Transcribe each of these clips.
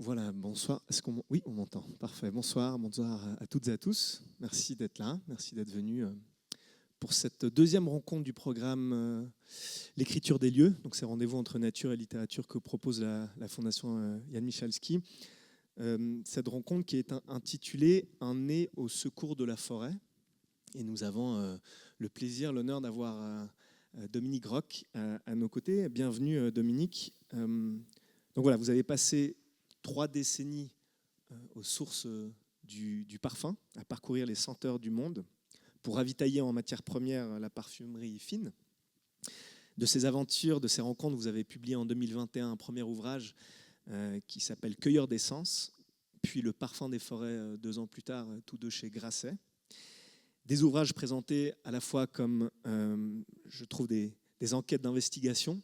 Voilà, bonsoir. Oui, on m'entend. Parfait. Bonsoir à toutes et à tous. Merci d'être là. Merci d'être venus pour cette deuxième rencontre du programme L'écriture des lieux. Donc, c'est rendez-vous entre nature et littérature que propose la Fondation Jan Michalski. Cette rencontre qui est intitulée Un nez au secours de la forêt. Et nous avons le plaisir, l'honneur d'avoir Dominique Roch à nos côtés. Bienvenue, Dominique. Donc voilà, vous avez passé 3 décennies aux sources du parfum, à parcourir les senteurs du monde, pour ravitailler en matière première la parfumerie fine. De ces aventures, de ces rencontres, vous avez publié en 2021 un premier ouvrage qui s'appelle Cueilleur d'essence, puis Le parfum des forêts 2 ans plus tard, tous deux chez Grasset. Des ouvrages présentés à la fois comme, je trouve, des enquêtes d'investigation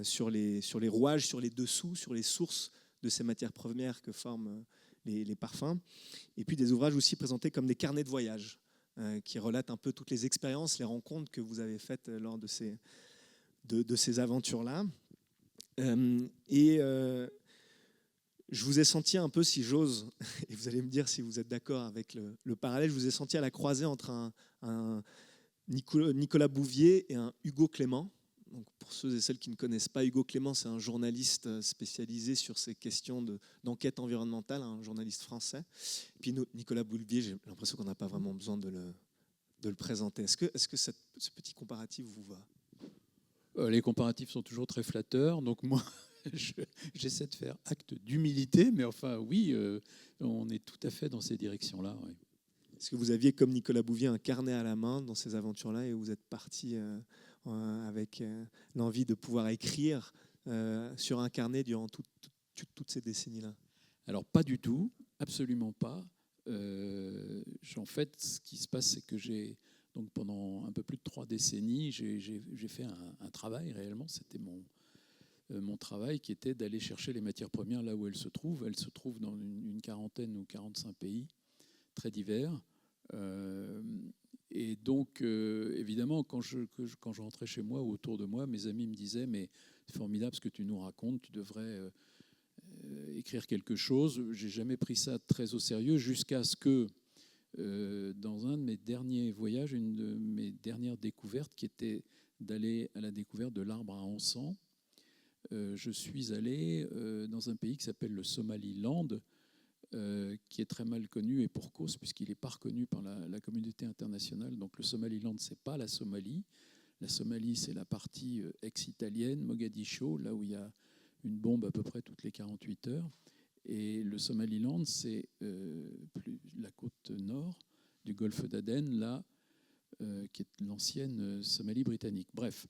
sur les rouages, sur les dessous, sur les sources de ces matières premières que forment les parfums. Et puis des ouvrages aussi présentés comme des carnets de voyage qui relatent un peu toutes les expériences, les rencontres que vous avez faites lors de ces aventures-là. Je vous ai senti un peu, si j'ose, et vous allez me dire si vous êtes d'accord avec le parallèle, je vous ai senti à la croisée entre un Nicolas Bouvier et un Hugo Clément. Donc pour ceux et celles qui ne connaissent pas, Hugo Clément, c'est un journaliste spécialisé sur ces questions d'enquête environnementale, un journaliste français. Et puis Nicolas Bouvier, j'ai l'impression qu'on n'a pas vraiment besoin de le présenter. Est-ce que ce petit comparatif vous va ? Les comparatifs sont toujours très flatteurs, donc moi, j'essaie de faire acte d'humilité, mais enfin, oui, on est tout à fait dans ces directions-là. Oui. Est-ce que vous aviez, comme Nicolas Bouvier, un carnet à la main dans ces aventures-là et vous êtes parti avec l'envie de pouvoir écrire sur un carnet durant toutes ces décennies-là ? Alors, pas du tout, absolument pas. En fait, ce qui se passe, c'est que donc pendant un peu plus de 3 décennies, j'ai fait un travail réellement. C'était mon travail qui était d'aller chercher les matières premières là où elles se trouvent. Elles se trouvent dans une quarantaine ou 45 pays très divers. Et donc, évidemment, quand je rentrais chez moi ou autour de moi, mes amis me disaient « mais c'est formidable ce que tu nous racontes, tu devrais écrire quelque chose ». J'ai jamais pris ça très au sérieux jusqu'à ce que dans un de mes derniers voyages, une de mes dernières découvertes, qui était d'aller à la découverte de l'arbre à encens, je suis allé dans un pays qui s'appelle le Somaliland, qui est très mal connu et pour cause, puisqu'il n'est pas reconnu par la communauté internationale. Donc le Somaliland, ce n'est pas la Somalie. La Somalie, c'est la partie ex-italienne, Mogadiscio, là où il y a une bombe à peu près toutes les 48 heures. Et le Somaliland, c'est la côte nord du golfe d'Aden, là, qui est l'ancienne Somalie britannique. Bref,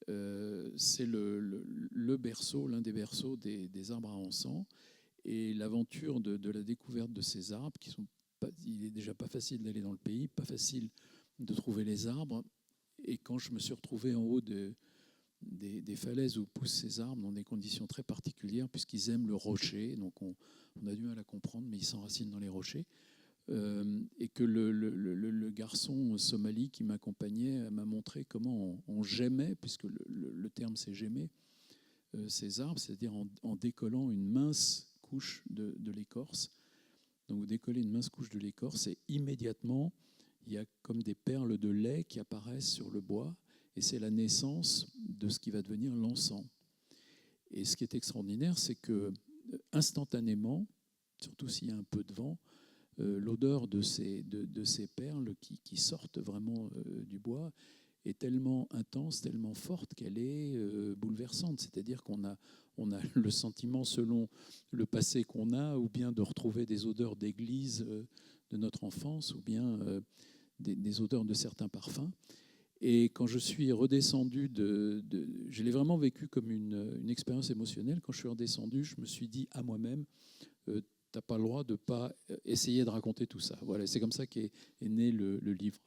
c'est le berceau, l'un des berceaux des arbres à encens. Et l'aventure de la découverte de ces arbres, il n'est déjà pas facile d'aller dans le pays, pas facile de trouver les arbres. Et quand je me suis retrouvé en haut des falaises où poussent ces arbres dans des conditions très particulières, puisqu'ils aiment le rocher, donc on a du mal à comprendre, mais ils s'enracinent dans les rochers, et que le garçon somali qui m'accompagnait m'a montré comment on gémait, puisque le terme c'est gémer, ces arbres, c'est-à-dire en décollant une mince couche de l'écorce. Donc vous décollez une mince couche de l'écorce et immédiatement, il y a comme des perles de lait qui apparaissent sur le bois, et c'est la naissance de ce qui va devenir l'encens. Et ce qui est extraordinaire, c'est que instantanément, surtout s'il y a un peu de vent, l'odeur de ces perles qui sortent vraiment du bois est tellement intense, tellement forte qu'elle est bouleversante. C'est-à-dire qu'on a le sentiment, selon le passé qu'on a, ou bien de retrouver des odeurs d'église de notre enfance, ou bien des odeurs de certains parfums. Et quand je suis redescendu, je l'ai vraiment vécu comme une expérience émotionnelle. Quand je suis redescendu, je me suis dit à moi-même, t'as pas le droit de pas essayer de raconter tout ça. Voilà, c'est comme ça qu'est né le livre.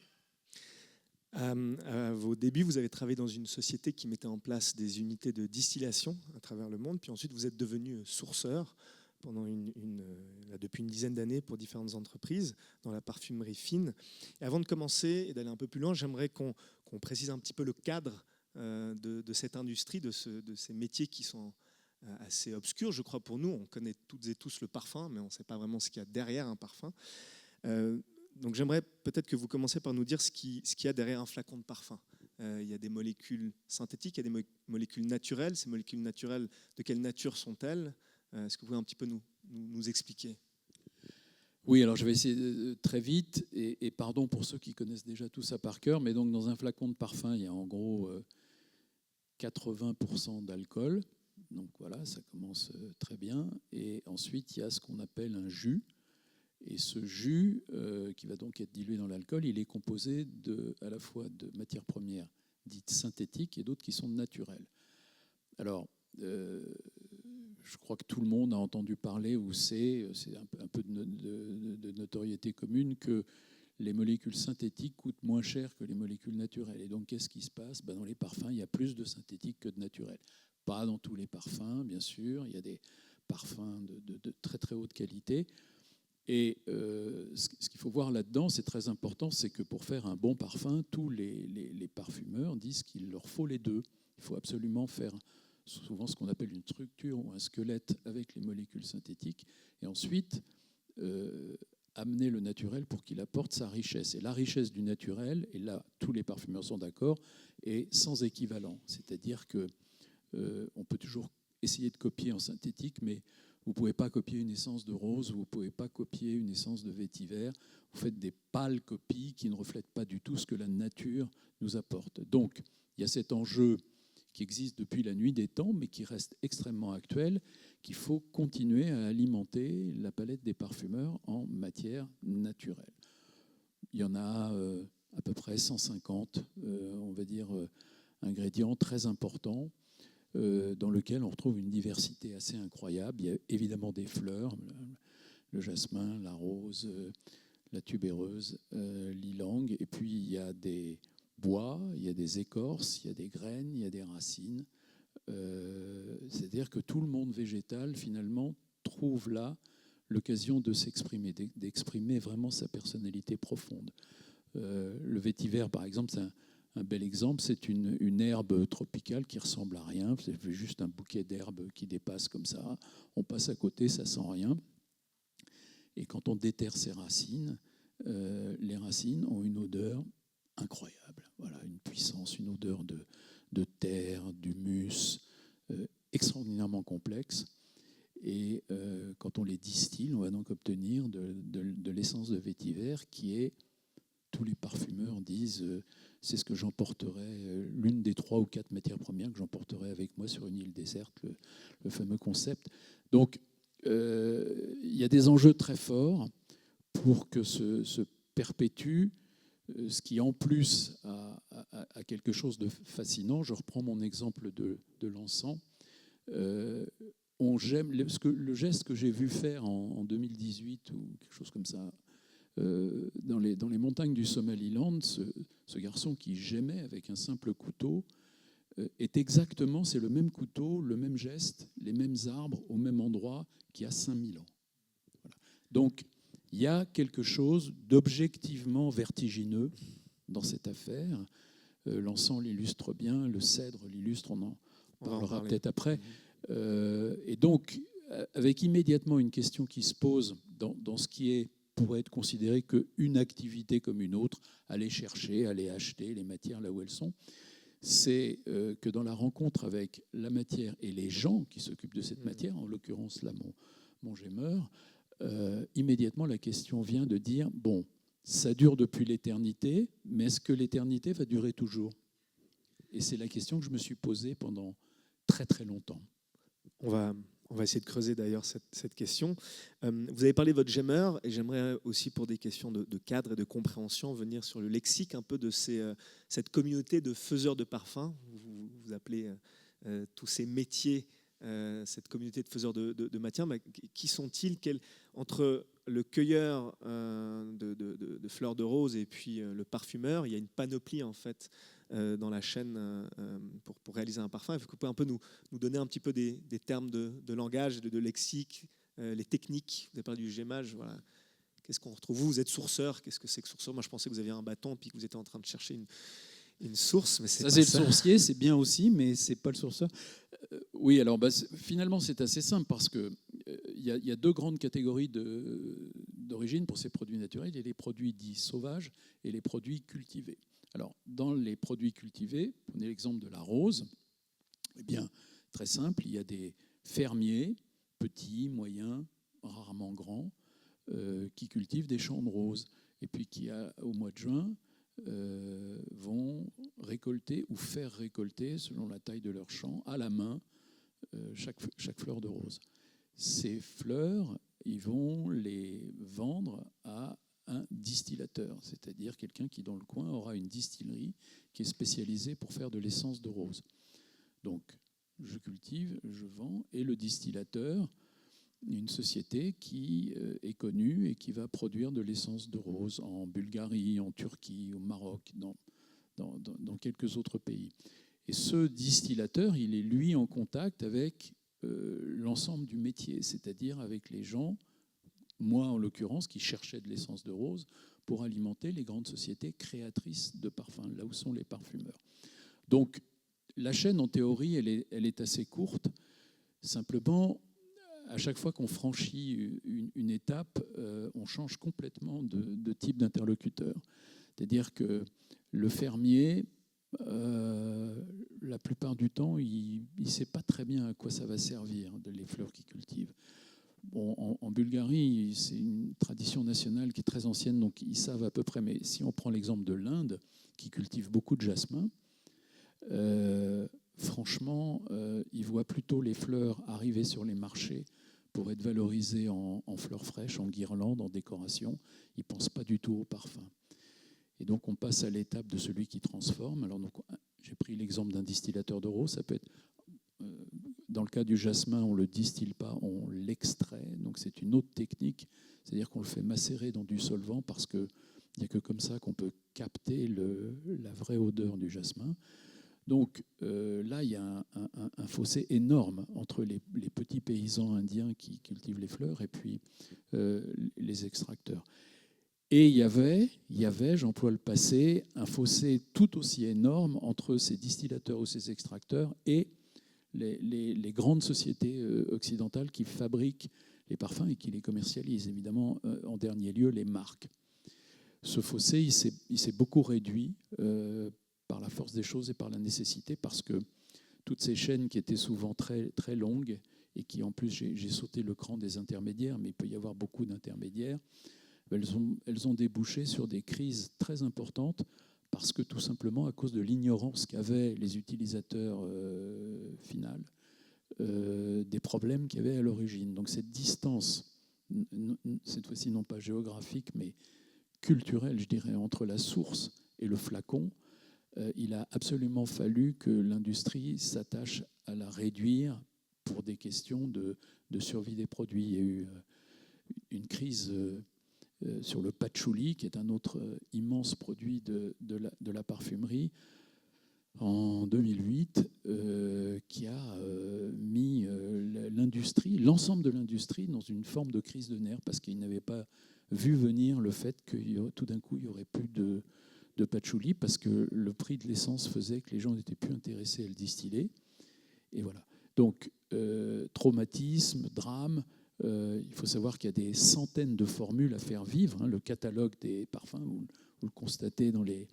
À vos débuts, vous avez travaillé dans une société qui mettait en place des unités de distillation à travers le monde, puis ensuite vous êtes devenu sourceur pendant depuis une dizaine d'années pour différentes entreprises dans la parfumerie fine. Et avant de commencer et d'aller un peu plus loin, j'aimerais qu'on précise un petit peu le cadre de cette industrie, de ces métiers qui sont assez obscur, je crois, pour nous. On connaît toutes et tous le parfum, mais on ne sait pas vraiment ce qu'il y a derrière un parfum. Donc j'aimerais peut-être que vous commenciez par nous dire ce qu'il y a derrière un flacon de parfum. Il y a des molécules synthétiques, il y a des molécules naturelles. Ces molécules naturelles, de quelle nature sont-elles? Est-ce que vous pouvez un petit peu nous expliquer? Oui, alors je vais essayer très vite, et pardon pour ceux qui connaissent déjà tout ça par cœur, mais donc dans un flacon de parfum, il y a en gros 80% d'alcool, donc voilà, ça commence très bien, et ensuite il y a ce qu'on appelle un jus, et ce jus qui va donc être dilué dans l'alcool, il est composé à la fois de matières premières dites synthétiques et d'autres qui sont naturelles. Alors, je crois que tout le monde a entendu parler ou c'est un peu de notoriété commune que les molécules synthétiques coûtent moins cher que les molécules naturelles. Et donc, qu'est-ce qui se passe? Dans les parfums, il y a plus de synthétique que de naturel. Pas dans tous les parfums, bien sûr. Il y a des parfums de très très haute qualité. Et ce qu'il faut voir là-dedans, c'est très important, c'est que pour faire un bon parfum, tous les parfumeurs disent qu'il leur faut les deux. Il faut absolument faire souvent ce qu'on appelle une structure ou un squelette avec les molécules synthétiques, et ensuite amener le naturel pour qu'il apporte sa richesse. Et la richesse du naturel, et là tous les parfumeurs sont d'accord, est sans équivalent. C'est-à-dire qu'on peut toujours essayer de copier en synthétique, mais vous ne pouvez pas copier une essence de rose, vous ne pouvez pas copier une essence de vétiver. Vous faites des pâles copies qui ne reflètent pas du tout ce que la nature nous apporte. Donc, il y a cet enjeu qui existe depuis la nuit des temps, mais qui reste extrêmement actuel, qu'il faut continuer à alimenter la palette des parfumeurs en matière naturelle. Il y en a à peu près 150, on va dire, ingrédients très importants, dans lesquels on retrouve une diversité assez incroyable. Il y a évidemment des fleurs, le jasmin, la rose, la tubéreuse, l'ylang, et puis il y a des bois, il y a des écorces, il y a des graines, il y a des racines. C'est-à-dire que tout le monde végétal, finalement, trouve là l'occasion de s'exprimer, d'exprimer vraiment sa personnalité profonde. Le vétiver, par exemple, c'est un bel exemple. C'est une herbe tropicale qui ressemble à rien. C'est juste un bouquet d'herbes qui dépasse comme ça. On passe à côté, ça sent rien. Et quand on déterre ses racines, les racines ont une odeur incroyable. Voilà, une puissance, une odeur de terre, d'humus, extraordinairement complexe. Et quand on les distille, on va donc obtenir de l'essence de vétiver qui est, tous les parfumeurs disent, c'est ce que j'emporterai, l'une des 3 ou 4 matières premières que j'emporterai avec moi sur une île déserte, le fameux concept. Donc, il y a des enjeux très forts pour que se perpétue, ce qui en plus a quelque chose de fascinant. Je reprends mon exemple de l'encens. Le geste que j'ai vu faire en 2018 ou quelque chose comme ça, dans les montagnes du Somaliland, ce garçon qui gémait avec un simple couteau est exactement, c'est le même couteau, le même geste, les mêmes arbres au même endroit qu'il y a 5000 ans. Voilà. Donc, il y a quelque chose d'objectivement vertigineux dans cette affaire. L'encens l'illustre bien, le cèdre l'illustre, on en parlera peut-être après. Et donc, avec immédiatement une question qui se pose dans ce qui pourrait être considéré qu'une activité comme une autre, aller chercher, aller acheter les matières là où elles sont, c'est que dans la rencontre avec la matière et les gens qui s'occupent de cette matière, en l'occurrence là mon gémeur, immédiatement la question vient de dire, bon, ça dure depuis l'éternité, mais est-ce que l'éternité va durer toujours? Et c'est la question que je me suis posée pendant très très longtemps. On va essayer de creuser d'ailleurs cette question. Vous avez parlé de votre gémeur, et j'aimerais aussi, pour des questions de cadre et de compréhension, venir sur le lexique un peu de cette communauté de faiseurs de parfums. Vous appelez tous ces métiers, cette communauté de faiseurs de matière. Mais qui sont-ils? Entre le cueilleur de fleurs de rose et puis le parfumeur, il y a une panoplie en fait dans la chaîne pour réaliser un parfum. Vous pouvez un peu nous donner un petit peu des termes de langage, de lexique, les techniques. Vous avez parlé du gémage. Voilà. Qu'est-ce qu'on retrouve? Vous êtes sourceur. Qu'est-ce que c'est que sourceur? Moi, je pensais que vous aviez un bâton puis que vous étiez en train de chercher une source, mais c'est Ça, pas c'est ça. le sourcier, c'est bien aussi, mais c'est pas le sourceur. Oui, alors finalement, c'est assez simple parce que il y a deux grandes catégories d'origine pour ces produits naturels. Il y a les produits dits sauvages et les produits cultivés. Alors, dans les produits cultivés, prenez l'exemple de la rose. Eh bien, très simple, il y a des fermiers, petits, moyens, rarement grands, qui cultivent des champs de roses et puis qui, au mois de juin, vont récolter ou faire récolter, selon la taille de leur champ, à la main, chaque fleur de rose. Ces fleurs, ils vont les vendre à un distillateur, c'est-à-dire quelqu'un qui, dans le coin, aura une distillerie qui est spécialisée pour faire de l'essence de rose. Donc, je cultive, je vends, et le distillateur, une société qui est connue et qui va produire de l'essence de rose en Bulgarie, en Turquie, au Maroc, dans quelques autres pays. Et ce distillateur, il est lui en contact avec l'ensemble du métier, c'est-à-dire avec les gens, moi en l'occurrence, qui cherchaient de l'essence de rose pour alimenter les grandes sociétés créatrices de parfums, là où sont les parfumeurs. Donc, la chaîne, en théorie, elle est assez courte. Simplement, à chaque fois qu'on franchit une étape, on change complètement de type d'interlocuteur. C'est-à-dire que le fermier, la plupart du temps, il ne sait pas très bien à quoi ça va servir, les fleurs qu'il cultive. Bon, en Bulgarie, c'est une tradition nationale qui est très ancienne, donc ils savent à peu près. Mais si on prend l'exemple de l'Inde, qui cultive beaucoup de jasmin, franchement, ils voient plutôt les fleurs arriver sur les marchés pour être valorisées en fleurs fraîches, en guirlandes, en décoration. Ils ne pensent pas du tout au parfum. Et donc, on passe à l'étape de celui qui transforme. Alors, donc, j'ai pris l'exemple d'un distillateur de rose. Ça peut être, dans le cas du jasmin, on ne le distille pas, on l'extrait. Donc, c'est une autre technique. C'est-à-dire qu'on le fait macérer dans du solvant parce qu'il n'y a que comme ça qu'on peut capter la vraie odeur du jasmin. Donc là, il y a un fossé énorme entre les petits paysans indiens qui cultivent les fleurs et puis les extracteurs. Et il y avait, j'emploie le passé, un fossé tout aussi énorme entre ces distillateurs ou ces extracteurs et les grandes sociétés occidentales qui fabriquent les parfums et qui les commercialisent. Évidemment, en dernier lieu, les marques. Ce fossé, il s'est beaucoup réduit par la force des choses et par la nécessité, parce que toutes ces chaînes qui étaient souvent très, très longues et qui, en plus, j'ai sauté le cran des intermédiaires, mais il peut y avoir beaucoup d'intermédiaires, elles ont débouché sur des crises très importantes parce que, tout simplement, à cause de l'ignorance qu'avaient les utilisateurs finaux, des problèmes qu'il y avait à l'origine. Donc cette distance, cette fois-ci non pas géographique, mais culturelle, je dirais, entre la source et le flacon, il a absolument fallu que l'industrie s'attache à la réduire pour des questions de survie des produits. Il y a eu une crise sur le patchouli, qui est un autre immense produit de la parfumerie, en 2008, qui a mis l'industrie, l'ensemble de l'industrie, dans une forme de crise de nerfs, parce qu'ils n'avaient pas vu venir le fait que tout d'un coup, il n'y aurait plus de patchouli, parce que le prix de l'essence faisait que les gens n'étaient plus intéressés à le distiller. Et voilà. Donc, traumatisme, drame. Il faut savoir qu'il y a des centaines de formules à faire vivre. Hein. Le catalogue des parfums, vous le constatez dans les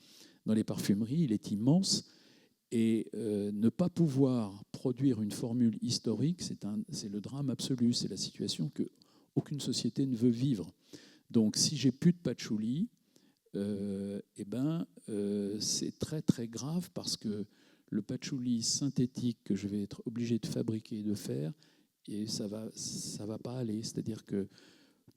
parfumeries, il est immense. Et ne pas pouvoir produire une formule historique, c'est le drame absolu. C'est la situation qu'aucune société ne veut vivre. Donc, si j'ai plus de patchouli, c'est très très grave, parce que le patchouli synthétique que je vais être obligé de fabriquer et de faire, et ça va pas aller. C'est-à-dire que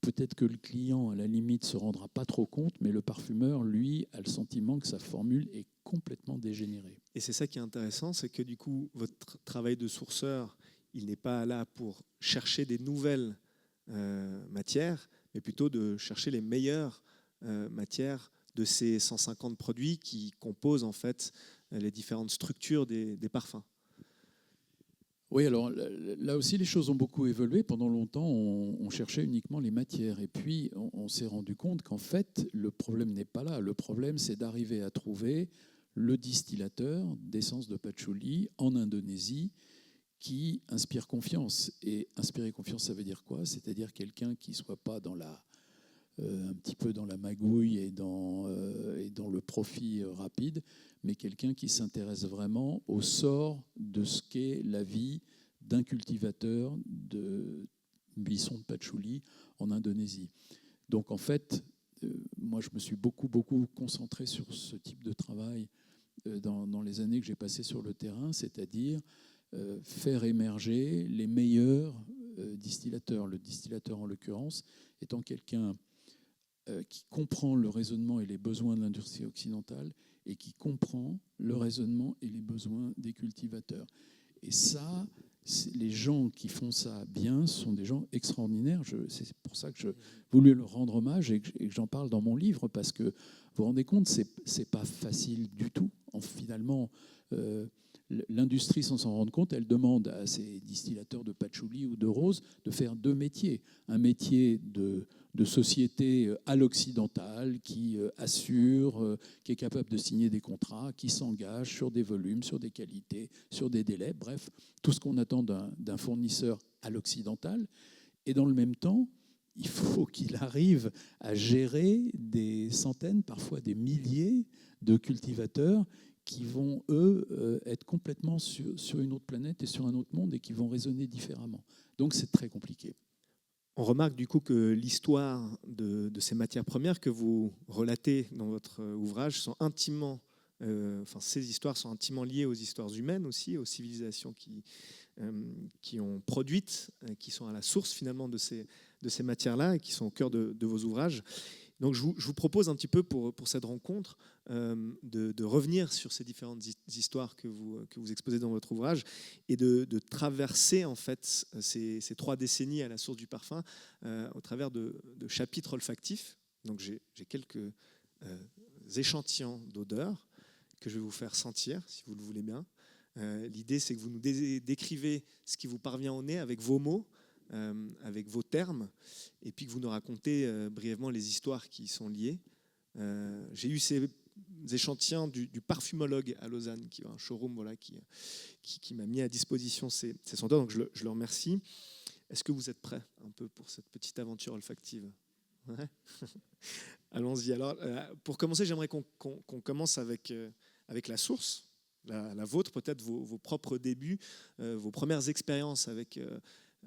peut-être que le client, à la limite, se rendra pas trop compte, mais le parfumeur, lui, a le sentiment que sa formule est complètement dégénérée. Et c'est ça qui est intéressant, c'est que du coup, votre travail de sourceur, il n'est pas là pour chercher des nouvelles matières, mais plutôt de chercher les meilleures matières de ces 150 produits qui composent en fait les différentes structures des parfums. Oui, alors là aussi, les choses ont beaucoup évolué. Pendant longtemps, on cherchait uniquement les matières. Et puis, on s'est rendu compte qu'en fait, le problème n'est pas là. Le problème, c'est d'arriver à trouver le distillateur d'essence de patchouli en Indonésie qui inspire confiance. Et inspirer confiance, ça veut dire quoi? C'est-à-dire quelqu'un qui ne soit pas dans un petit peu dans la magouille et dans le profit rapide, mais quelqu'un qui s'intéresse vraiment au sort de ce qu'est la vie d'un cultivateur de buissons de patchouli en Indonésie. Donc en fait, moi je me suis beaucoup concentré sur ce type de travail dans les années que j'ai passées sur le terrain, c'est-à-dire faire émerger les meilleurs distillateurs. Le distillateur en l'occurrence étant quelqu'un qui comprend le raisonnement et les besoins de l'industrie occidentale et qui comprend le raisonnement et les besoins des cultivateurs. Et ça, les gens qui font ça bien sont des gens extraordinaires. C'est pour ça que je voulais leur rendre hommage et que j'en parle dans mon livre, parce que vous vous rendez compte, c'est pas facile du tout. Finalement, l'industrie, sans s'en rendre compte, elle demande à ces distillateurs de patchouli ou de rose de faire deux métiers. Un métier de société à l'occidentale qui assure, qui est capable de signer des contrats, qui s'engage sur des volumes, sur des qualités, sur des délais, bref, tout ce qu'on attend d'un fournisseur à l'occidental. Et dans le même temps, il faut qu'il arrive à gérer des centaines, parfois des milliers de cultivateurs qui vont, eux, être complètement sur une autre planète et sur un autre monde et qui vont raisonner différemment. Donc c'est très compliqué. On remarque du coup que l'histoire de ces matières premières que vous relatez dans votre ouvrage sont intimement, ces histoires sont intimement liées aux histoires humaines aussi, aux civilisations qui ont produites, qui sont à la source finalement de ces matières-là et qui sont au cœur de vos ouvrages. Donc je vous propose un petit peu pour cette rencontre de revenir sur ces différentes histoires que vous exposez dans votre ouvrage et de traverser en fait ces 3 décennies à la source du parfum au travers de chapitres olfactifs. Donc j'ai quelques échantillons d'odeurs que je vais vous faire sentir, si vous le voulez bien. L'idée, c'est que vous nous décrivez ce qui vous parvient au nez avec vos mots, avec vos termes, et puis que vous nous racontez brièvement les histoires qui y sont liées. J'ai eu ces échantillons du parfumologue à Lausanne, qui a un showroom qui m'a mis à disposition ces senteurs, donc je le remercie. Est-ce que vous êtes prêts un peu pour cette petite aventure olfactive? Ouais. Allons-y. Alors, pour commencer, j'aimerais qu'on commence avec la source, la vôtre, peut-être vos propres débuts, vos premières expériences avec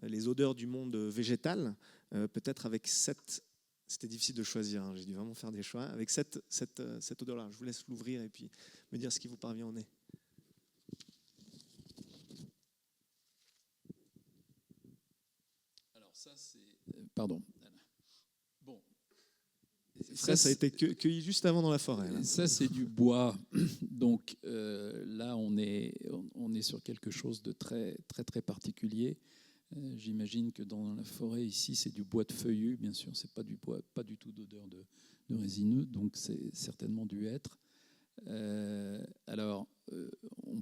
les odeurs du monde végétal, peut-être avec cette... C'était difficile de choisir, hein, j'ai dû vraiment faire des choix. Avec cette odeur-là, je vous laisse l'ouvrir et puis me dire ce qui vous parvient au nez. Alors ça, c'est... Pardon. Bon. Ça a été cueilli juste avant dans la forêt. Là. Ça, c'est du bois. Donc là, on est sur quelque chose de très, très, très particulier. J'imagine que dans la forêt ici, c'est du bois de feuillu, bien sûr, c'est pas du bois, pas du tout d'odeur de résineux, donc c'est certainement du hêtre. On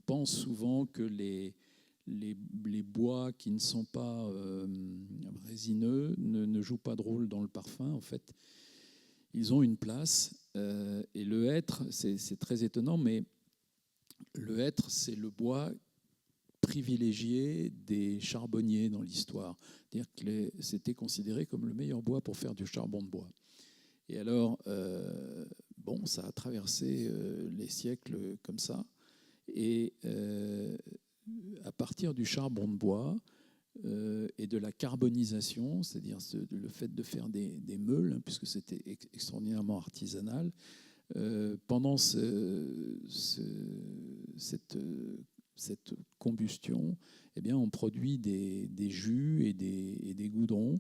pense souvent que les bois qui ne sont pas résineux ne jouent pas de rôle dans le parfum. En fait, ils ont une place. Et le hêtre, c'est très étonnant, mais le hêtre, c'est le bois privilégié des charbonniers dans l'histoire. C'est-à-dire que c'était considéré comme le meilleur bois pour faire du charbon de bois. Et alors, ça a traversé les siècles comme ça. Et à partir du charbon de bois et de la carbonisation, c'est-à-dire le fait de faire des meules, hein, puisque c'était extraordinairement artisanal, pendant cette combustion, eh bien, on produit des jus et des goudrons.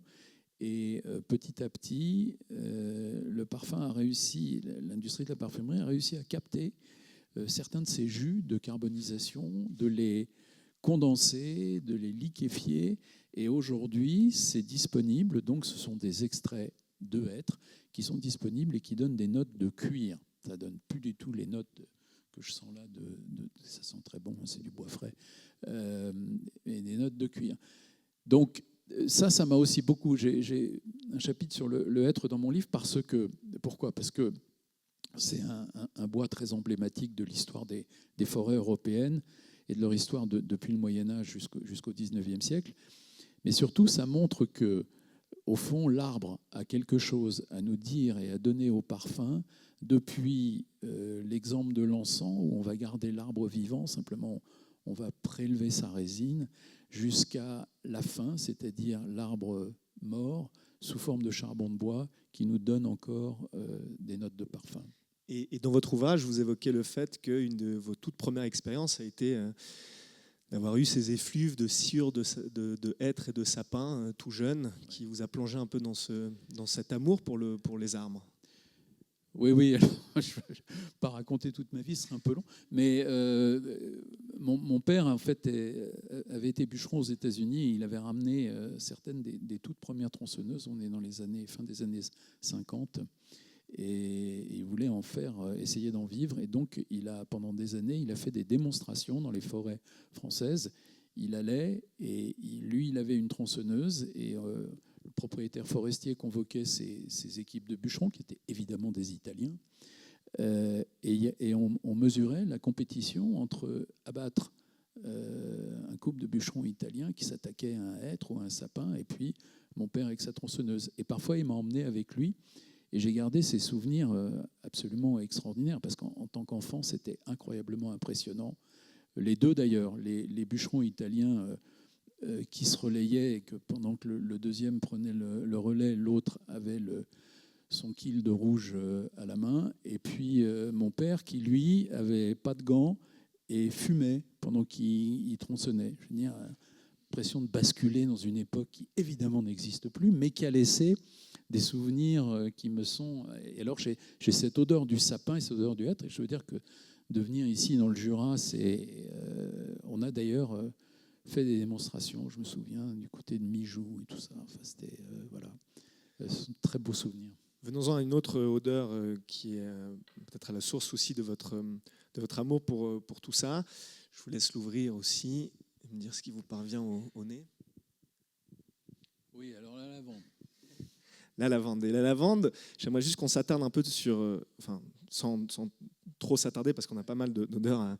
Et petit à petit, le parfum a réussi, l'industrie de la parfumerie a réussi à capter certains de ces jus de carbonisation, de les condenser, de les liquéfier. Et aujourd'hui, c'est disponible. Donc, ce sont des extraits de hêtre qui sont disponibles et qui donnent des notes de cuir. Ça ne donne plus du tout les notes que je sens là, ça sent très bon, c'est du bois frais, et des notes de cuir. Donc ça m'a aussi beaucoup... J'ai un chapitre sur le hêtre dans mon livre, pourquoi ? Parce que C'est un bois très emblématique de l'histoire des forêts européennes et de leur histoire depuis le Moyen-Âge jusqu'au XIXe siècle. Mais surtout, ça montre que, au fond, l'arbre a quelque chose à nous dire et à donner au parfum, depuis l'exemple de l'encens, où on va garder l'arbre vivant, simplement on va prélever sa résine, jusqu'à la fin, c'est-à-dire l'arbre mort, sous forme de charbon de bois, qui nous donne encore des notes de parfum. Et dans votre ouvrage, vous évoquez le fait qu'une de vos toutes premières expériences a été d'avoir eu ces effluves de sciure de hêtres et de sapins tout jeunes, qui vous a plongé un peu dans cet amour pour les arbres. Oui. Alors, je ne vais pas raconter toute ma vie, ce serait un peu long. Mais mon père, en fait, avait été bûcheron aux États-Unis. Il avait ramené certaines des toutes premières tronçonneuses. On est dans fin des années 50. Et il voulait en faire, essayer d'en vivre. Et donc, pendant des années, il a fait des démonstrations dans les forêts françaises. Il allait, et il avait une tronçonneuse, et le propriétaire forestier convoquait ses équipes de bûcherons, qui étaient évidemment des Italiens, et on mesurait la compétition entre abattre un couple de bûcherons italiens qui s'attaquaient à un hêtre ou à un sapin, et puis mon père avec sa tronçonneuse. Et parfois, il m'a emmené avec lui. Et j'ai gardé ces souvenirs absolument extraordinaires, parce qu'en tant qu'enfant, c'était incroyablement impressionnant. Les deux, d'ailleurs, les bûcherons italiens qui se relayaient, et que pendant que le deuxième prenait le relais, l'autre avait son kill de rouge à la main. Et puis mon père qui, lui, avait pas de gants et fumait pendant qu'il tronçonnait. Je veux dire, l'impression de basculer dans une époque qui, évidemment, n'existe plus, mais qui a laissé des souvenirs qui me sont... Et alors, j'ai cette odeur du sapin et cette odeur du hêtre. Et je veux dire que de venir ici, dans le Jura, on a d'ailleurs fait des démonstrations, je me souviens, du côté de Mijoux et tout ça. Enfin, c'était... voilà. C'est un très beau souvenir. Venons-en à une autre odeur qui est peut-être à la source aussi de votre amour pour tout ça. Je vous laisse l'ouvrir aussi et me dire ce qui vous parvient au nez. Oui, alors la lavande. La lavande. Et la lavande, j'aimerais juste qu'on s'attarde un peu sur, sans trop s'attarder, parce qu'on a pas mal d'odeurs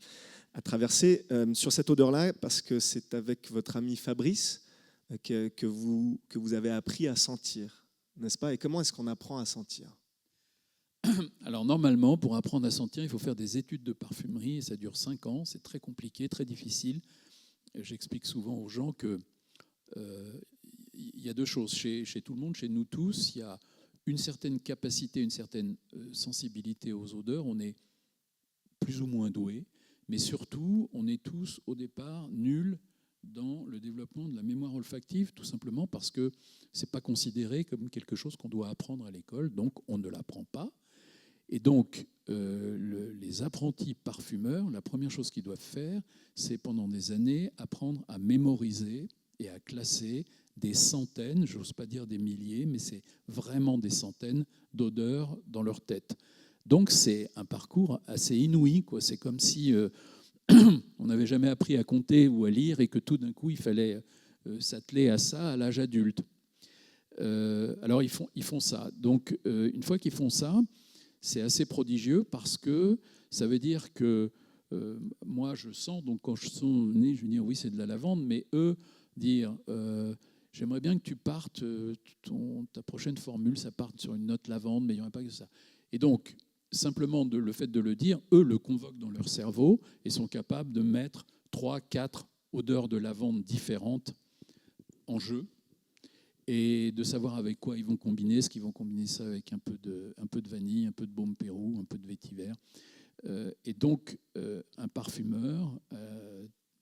à traverser, sur cette odeur-là, parce que c'est avec votre ami Fabrice que vous avez appris à sentir, n'est-ce pas? Et comment est-ce qu'on apprend à sentir? Alors normalement, pour apprendre à sentir, il faut faire des études de parfumerie, et ça dure 5 ans, c'est très compliqué, très difficile. J'explique souvent aux gens que il y a deux choses chez tout le monde, chez nous tous. Il y a une certaine capacité, une certaine sensibilité aux odeurs. On est plus ou moins doué, mais surtout, on est tous au départ nuls dans le développement de la mémoire olfactive, tout simplement parce que c'est pas considéré comme quelque chose qu'on doit apprendre à l'école, donc on ne l'apprend pas. Et donc, les apprentis parfumeurs, la première chose qu'ils doivent faire, c'est pendant des années apprendre à mémoriser et à classer des centaines, j'ose pas dire des milliers, mais c'est vraiment des centaines d'odeurs dans leur tête. Donc c'est un parcours assez inouï, quoi. C'est comme si on n'avait jamais appris à compter ou à lire et que tout d'un coup il fallait s'atteler à ça à l'âge adulte. Alors ils font ça. Donc une fois qu'ils font ça, c'est assez prodigieux parce que ça veut dire que moi je sens, donc quand je sens le nez, je vais dire oui c'est de la lavande, mais eux dire j'aimerais bien que tu partes, ta prochaine formule, ça parte sur une note lavande, mais il n'y aurait pas que ça. Et donc, simplement le fait de le dire, eux le convoquent dans leur cerveau et sont capables de mettre 3, 4 odeurs de lavande différentes en jeu et de savoir avec quoi ils vont combiner. Est-ce qu'ils vont combiner ça avec un peu de vanille, un peu de baume Pérou, un peu de vétiver. Et donc, un parfumeur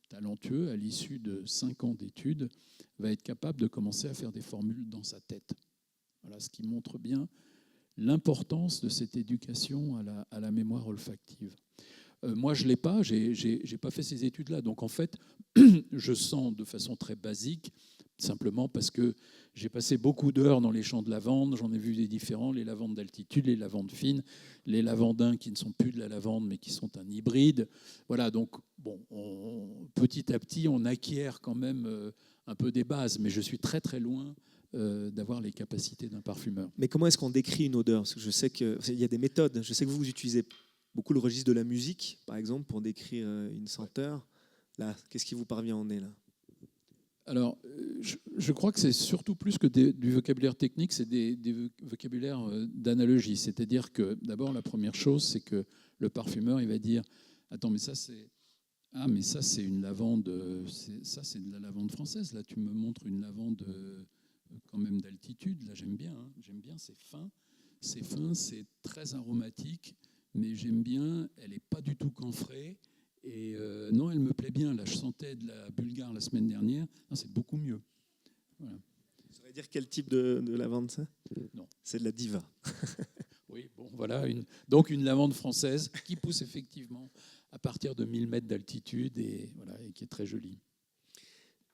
talentueux, à l'issue de 5 ans d'études, va être capable de commencer à faire des formules dans sa tête. Voilà, ce qui montre bien l'importance de cette éducation à la mémoire olfactive. Moi, je ne l'ai pas, je n'ai pas fait ces études-là. Donc, en fait, je sens de façon très basique, simplement parce que j'ai passé beaucoup d'heures dans les champs de lavande, j'en ai vu des différents, les lavandes d'altitude, les lavandes fines, les lavandins qui ne sont plus de la lavande, mais qui sont un hybride. Voilà, donc, bon, petit à petit, on acquiert quand même un peu des bases, mais je suis très, très loin d'avoir les capacités d'un parfumeur. Mais comment est-ce qu'on décrit une odeur? Parce que je sais qu'il y a des méthodes. Je sais que vous utilisez beaucoup le registre de la musique, par exemple, pour décrire une senteur. Là, qu'est-ce qui vous parvient en nez, là? Alors, je crois que c'est surtout plus que du vocabulaire technique, c'est des vocabulaires d'analogie. C'est-à-dire que, d'abord, la première chose, c'est que le parfumeur, il va dire « Attends, mais ça, c'est une lavande, ça, c'est de la lavande française. Là, tu me montres une lavande quand même d'altitude. Là, j'aime bien, c'est fin, c'est très aromatique, mais j'aime bien, elle n'est pas du tout camphrée. Et non, elle me plaît bien. Là, je sentais de la bulgare la semaine dernière. Non, c'est beaucoup mieux. » Voilà. Vous sauriez dire quel type de lavande c'est? Non. C'est de la Diva. Oui, bon, voilà. Donc une lavande française qui pousse effectivement à partir de 1000 mètres d'altitude et, voilà, et qui est très jolie.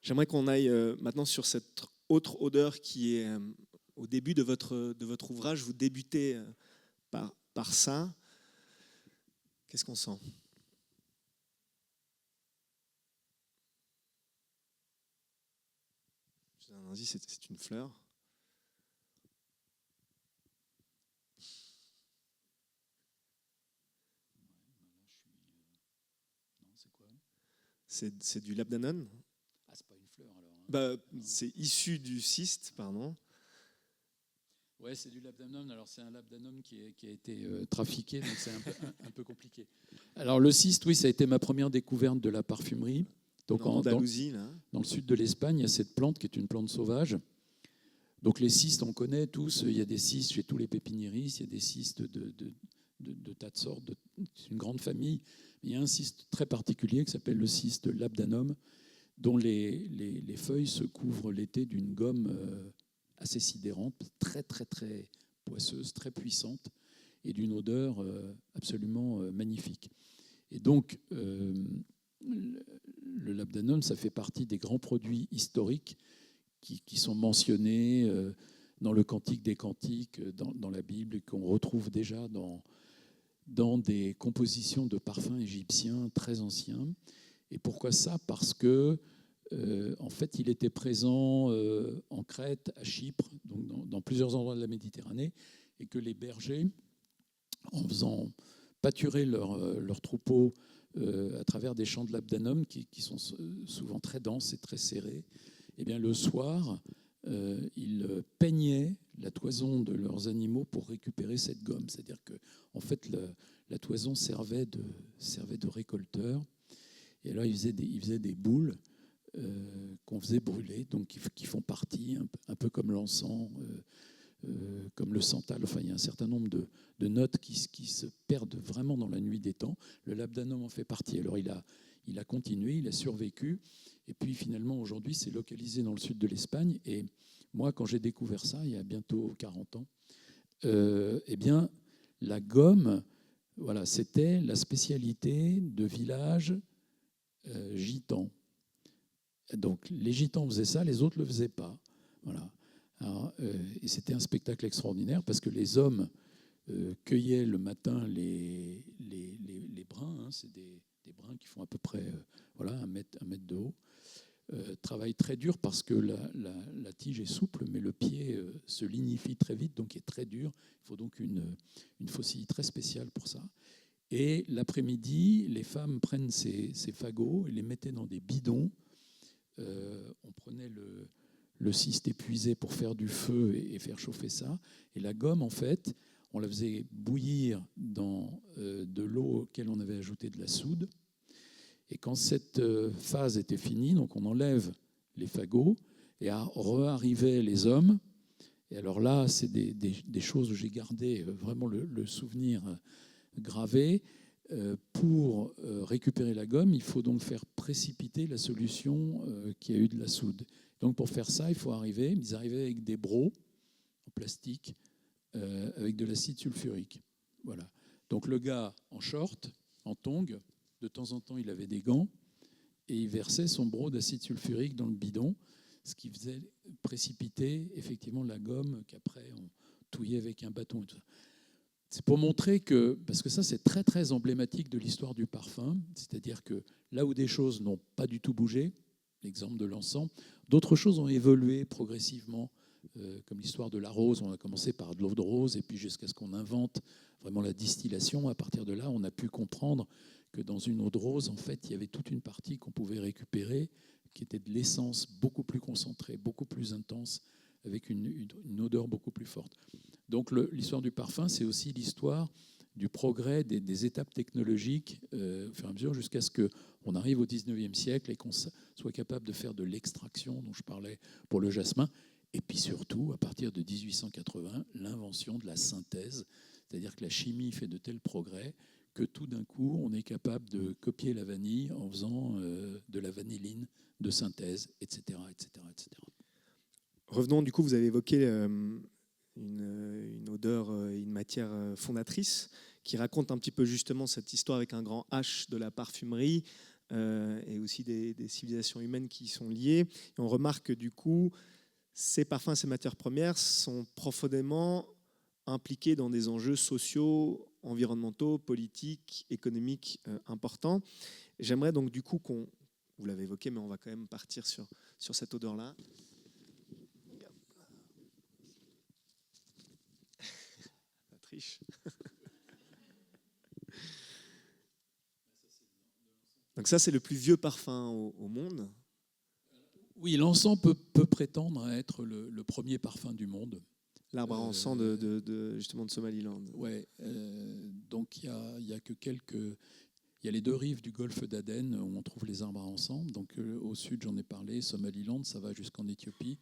J'aimerais qu'on aille maintenant sur cette autre odeur qui est au début de votre ouvrage. Vous débutez par ça. Qu'est-ce qu'on sent? C'est une fleur. C'est du labdanum. Ah, c'est pas une fleur alors. Hein. Bah, c'est issu du cyste, pardon. Ouais, c'est du labdanum. Alors c'est un labdanum qui a été trafiqué, donc c'est un peu compliqué. Alors le cyste, oui, ça a été ma première découverte de la parfumerie. Donc en Andalousie, là. Dans le sud de l'Espagne, il y a cette plante qui est une plante sauvage. Donc les cystes, on connaît tous. Il y a des cystes chez tous les pépiniéristes. Il y a des cystes de tas de sortes. C'est une grande famille. Il y a un cyste très particulier qui s'appelle le cyste labdanum, dont les feuilles se couvrent l'été d'une gomme assez sidérante, très très très poisseuse, très puissante, et d'une odeur absolument magnifique. Et donc le labdanum, ça fait partie des grands produits historiques qui sont mentionnés dans le Cantique des Cantiques, dans la Bible, et qu'on retrouve déjà dans des compositions de parfums égyptiens très anciens. Et pourquoi ça? Parce que en fait, il était présent en Crète, à Chypre, donc dans plusieurs endroits de la Méditerranée, et que les bergers, en faisant pâturer leurs troupeaux à travers des champs de labdanum qui sont souvent très denses et très serrés, et bien le soir, ils peignaient la toison de leurs animaux pour récupérer cette gomme. C'est-à-dire que, en fait, la toison servait de récolteur. Et là, ils faisaient des boules qu'on faisait brûler, donc qui font partie, un peu comme l'encens, comme le santal. Enfin, il y a un certain nombre de notes qui se perdent vraiment dans la nuit des temps. Le labdanum en fait partie. Alors, il a continué, il a survécu. Et puis, finalement, aujourd'hui, c'est localisé dans le sud de l'Espagne. Et moi, quand j'ai découvert ça, il y a bientôt 40 ans, eh bien, la gomme, voilà, c'était la spécialité de villages gitans. Donc, les gitans faisaient ça, les autres ne le faisaient pas. Voilà. Alors, et c'était un spectacle extraordinaire parce que les hommes cueillaient le matin les brins. Hein, c'est des brins qui font à peu près voilà, un mètre de haut. Travaillent très dur parce que la tige est souple, mais le pied se lignifie très vite, donc est très dur. Il faut donc une faucille très spéciale pour ça. Et l'après-midi, les femmes prennent ces fagots et les mettaient dans des bidons. On prenait le cyste épuisé pour faire du feu et faire chauffer ça. Et la gomme, en fait, on la faisait bouillir dans de l'eau auquel on avait ajouté de la soude. Et quand cette phase était finie, donc on enlève les fagots et re-arrivaient les hommes. Et alors là, c'est des choses où j'ai gardé vraiment le souvenir gravé. Pour récupérer la gomme, il faut donc faire précipiter la solution qui a eu de la soude. Donc pour faire ça, ils arrivaient avec des brocs en plastique avec de l'acide sulfurique. Voilà. Donc le gars en short, en tongs, de temps en temps il avait des gants et il versait son broc d'acide sulfurique dans le bidon, ce qui faisait précipiter effectivement la gomme qu'après on touillait avec un bâton et tout ça. C'est pour montrer que, parce que ça c'est très très emblématique de l'histoire du parfum, c'est-à-dire que là où des choses n'ont pas du tout bougé, l'exemple de l'encens, d'autres choses ont évolué progressivement comme l'histoire de la rose. On a commencé par de l'eau de rose, et puis jusqu'à ce qu'on invente vraiment la distillation. À partir de là, on a pu comprendre que dans une eau de rose, en fait, il y avait toute une partie qu'on pouvait récupérer, qui était de l'essence beaucoup plus concentrée, beaucoup plus intense, avec une odeur beaucoup plus forte. Donc l'histoire du parfum, c'est aussi l'histoire du progrès des étapes technologiques au fur et à mesure, jusqu'à ce qu'on arrive au 19e siècle et qu'on soit capable de faire de l'extraction, dont je parlais pour le jasmin. Et puis surtout, à partir de 1880, l'invention de la synthèse, c'est-à-dire que la chimie fait de tels progrès que tout d'un coup, on est capable de copier la vanille en faisant de la vanilline de synthèse, etc., etc., etc. Revenons, du coup, vous avez évoqué une odeur, une matière fondatrice qui raconte un petit peu justement cette histoire avec un grand H de la parfumerie et aussi des civilisations humaines qui y sont liées. Et on remarque que du coup, ces parfums, ces matières premières sont profondément impliqués dans des enjeux sociaux, environnementaux, politiques, économiques importants. J'aimerais donc du coup vous l'avez évoqué, mais on va quand même partir sur cette odeur-là. La triche. Donc ça, c'est le plus vieux parfum au monde. Oui, l'encens peut prétendre être le premier parfum du monde. L'arbre à encens justement de Somaliland. Ouais, donc il y a que il y a les deux rives du golfe d'Aden où on trouve les arbres à encens. Donc au sud, j'en ai parlé, Somaliland, ça va jusqu'en Éthiopie.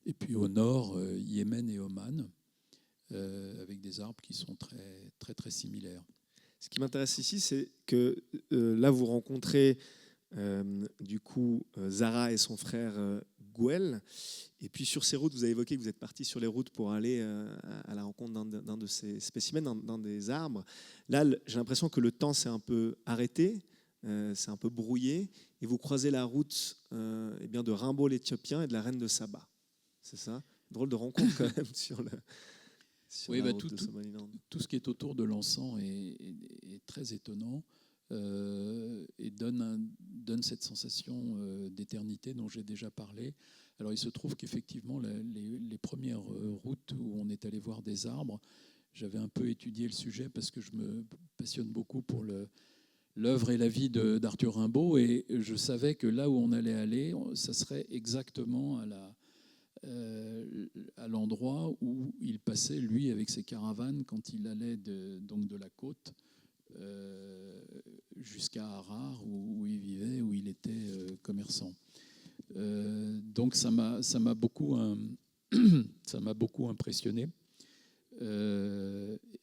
Et puis au nord, Yémen et Oman, avec des arbres qui sont très, très, très similaires. Ce qui m'intéresse ici, c'est que là, vous rencontrez du coup Zara et son frère Gouel. Et puis sur ces routes, vous avez évoqué que vous êtes parti sur les routes pour aller à la rencontre d'un de ces spécimens, d'un des arbres. Là, j'ai l'impression que le temps s'est un peu arrêté, c'est un peu brouillé, et vous croisez la route eh bien, de Rimbaud l'Éthiopien et de la reine de Saba. C'est ça? Drôle de rencontre quand même sur oui, la route de Somaliland. Tout ce qui est autour de l'encens est très étonnant et donne cette sensation d'éternité dont j'ai déjà parlé. Alors il se trouve qu'effectivement, les premières routes où on est allé voir des arbres, j'avais un peu étudié le sujet parce que je me passionne beaucoup pour l'œuvre et la vie d'Arthur Rimbaud, et je savais que là où on allait aller, ça serait exactement à l'endroit où il passait, lui, avec ses caravanes, quand il allait donc de la côte jusqu'à Harar, où il vivait, où il était commerçant. Donc ça m'a beaucoup impressionné.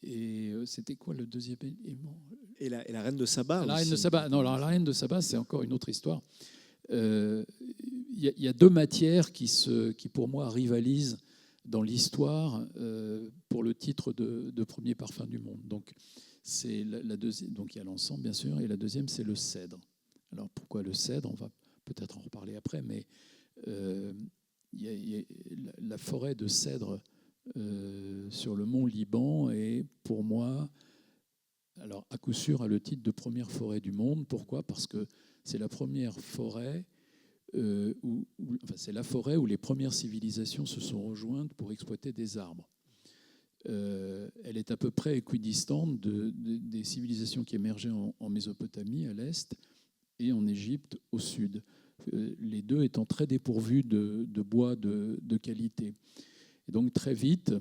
Et c'était quoi le deuxième élément? Et la reine de Saba la aussi. Reine de Saba. Non, la reine de Saba, c'est encore une autre histoire. Il y a deux matières qui pour moi rivalisent dans l'histoire pour le titre de premier parfum du monde. Donc c'est la deuxième. Donc il y a l'encens bien sûr, et la deuxième c'est le cèdre. Alors pourquoi le cèdre? On va peut-être en reparler après, mais il y a la forêt de cèdre sur le mont Liban est pour moi, alors à coup sûr, a le titre de première forêt du monde. Pourquoi? Parce que c'est la première forêt c'est la forêt où les premières civilisations se sont rejointes pour exploiter des arbres. Elle est à peu près équidistante des civilisations qui émergeaient en Mésopotamie à l'est et en Égypte au sud, les deux étant très dépourvus de bois de qualité. Et donc très vite,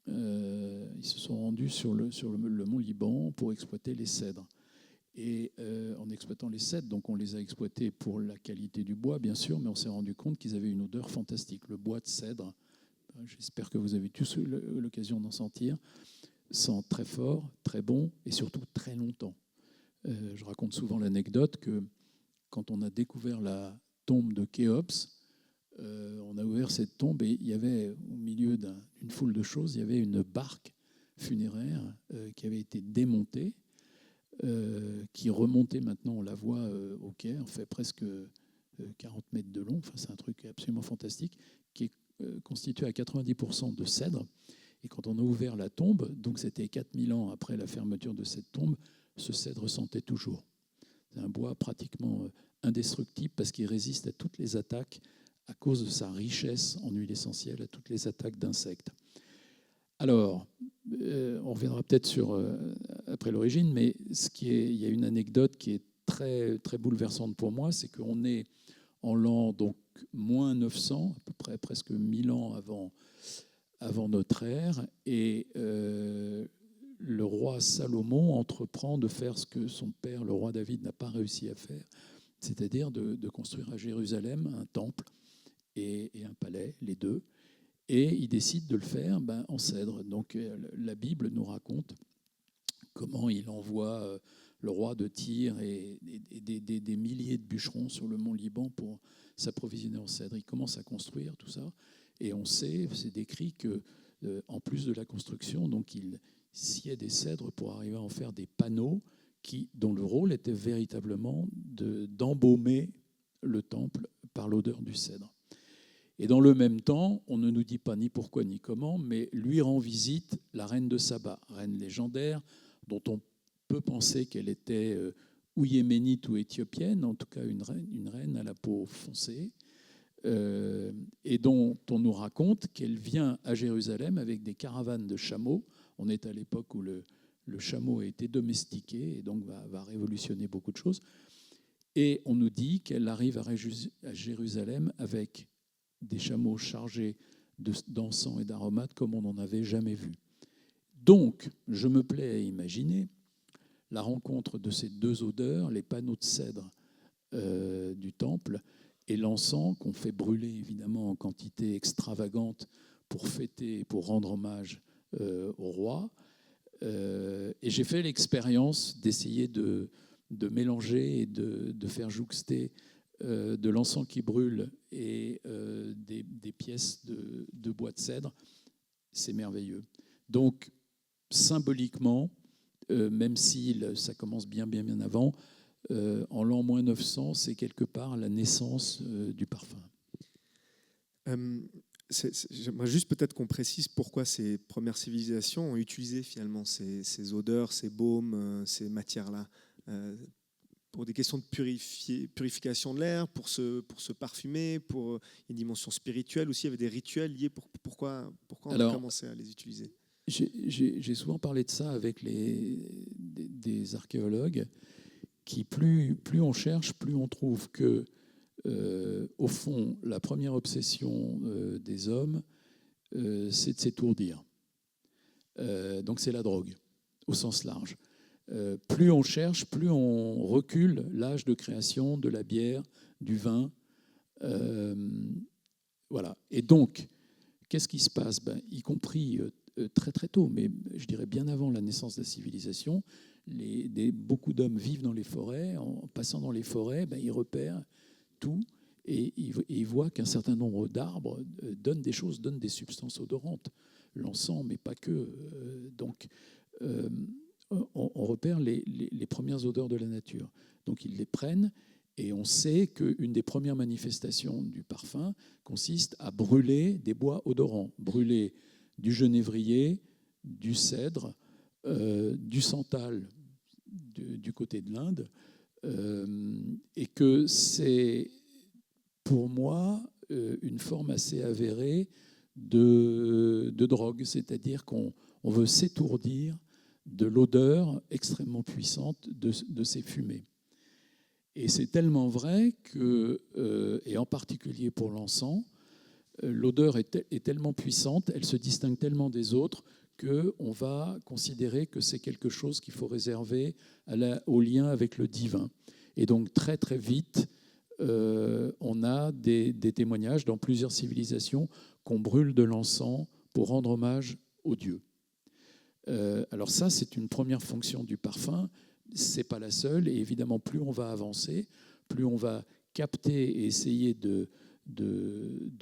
ils se sont rendus sur le mont Liban pour exploiter les cèdres. Et en exploitant les cèdres, donc on les a exploités pour la qualité du bois, bien sûr, mais on s'est rendu compte qu'ils avaient une odeur fantastique. Le bois de cèdre, j'espère que vous avez tous eu l'occasion d'en sentir, sent très fort, très bon et surtout très longtemps. Je raconte souvent l'anecdote que quand on a découvert la tombe de Khéops, on a ouvert cette tombe et il y avait au milieu d'une foule de choses, il y avait une barque funéraire qui avait été démontée, qui remontait maintenant, on la voit au quai, en fait presque 40 mètres de long, enfin, c'est un truc absolument fantastique, qui est constitué à 90% de cèdre. Et quand on a ouvert la tombe, donc c'était 4000 ans après la fermeture de cette tombe, ce cèdre sentait toujours. C'est un bois pratiquement indestructible parce qu'il résiste à toutes les attaques à cause de sa richesse en huile essentielle à toutes les attaques d'insectes. Alors, on reviendra peut-être après l'origine, mais il y a une anecdote qui est très, très bouleversante pour moi, c'est qu'on est en l'an donc moins 900, à peu près presque 1000 ans avant notre ère, et le roi Salomon entreprend de faire ce que son père, le roi David, n'a pas réussi à faire, c'est-à-dire de construire à Jérusalem un temple et un palais, les deux. Et il décide de le faire en cèdre. Donc la Bible nous raconte comment il envoie le roi de Tyr et des milliers de bûcherons sur le mont Liban pour s'approvisionner en cèdre. Il commence à construire tout ça. Et on sait, c'est décrit que en plus de la construction, donc il sciait des cèdres pour arriver à en faire des panneaux dont le rôle était véritablement d'embaumer le temple par l'odeur du cèdre. Et dans le même temps, on ne nous dit pas ni pourquoi ni comment, mais lui rend visite la reine de Saba, reine légendaire, dont on peut penser qu'elle était ou yéménite ou éthiopienne, en tout cas une reine à la peau foncée, et dont on nous raconte qu'elle vient à Jérusalem avec des caravanes de chameaux. On est à l'époque où le chameau a été domestiqué et donc va révolutionner beaucoup de choses. Et on nous dit qu'elle arrive à Jérusalem avec des chameaux chargés d'encens et d'aromates comme on n'en avait jamais vu. Donc, je me plais à imaginer la rencontre de ces deux odeurs, les panneaux de cèdre du temple et l'encens qu'on fait brûler évidemment en quantité extravagante pour fêter, pour rendre hommage au roi. Et j'ai fait l'expérience d'essayer de mélanger et de faire jouxter de l'encens qui brûle et des pièces de bois de cèdre. C'est merveilleux. Donc, symboliquement, même si ça commence bien avant, en l'an moins 900, c'est quelque part la naissance du parfum. J'aimerais juste peut-être qu'on précise pourquoi ces premières civilisations ont utilisé finalement ces odeurs, ces baumes, ces matières-là. Pour des questions de purification de l'air, pour se parfumer, pour une dimension spirituelle aussi. Il y avait des rituels liés. Pourquoi on a commencé à les utiliser? J'ai souvent parlé de ça avec des archéologues qui, plus on cherche, plus on trouve que, au fond, la première obsession des hommes, c'est de s'étourdir. Donc c'est la drogue, au sens large. Plus on cherche, plus on recule l'âge de création de la bière, du vin. Voilà. Et donc, qu'est-ce qui se passe? Y compris très très tôt, mais je dirais bien avant la naissance de la civilisation, beaucoup d'hommes vivent dans les forêts. En passant dans les forêts, ils repèrent tout et ils voient qu'un certain nombre d'arbres donnent des choses, donnent des substances odorantes. L'encens, mais pas que. Donc, on repère les premières odeurs de la nature. Donc ils les prennent et on sait qu'une des premières manifestations du parfum consiste à brûler des bois odorants, brûler du genévrier, du cèdre, du santal du côté de l'Inde, et que c'est pour moi une forme assez avérée de drogue, c'est-à-dire qu'on veut s'étourdir de l'odeur extrêmement puissante de ces fumées. Et c'est tellement vrai que, et en particulier pour l'encens, l'odeur est tellement puissante, elle se distingue tellement des autres qu'on va considérer que c'est quelque chose qu'il faut réserver au lien avec le divin. Et donc très très vite, on a des témoignages dans plusieurs civilisations qu'on brûle de l'encens pour rendre hommage aux dieux. Alors ça, c'est une première fonction du parfum. Ce n'est pas la seule. Et évidemment, plus on va avancer, plus on va capter et essayer de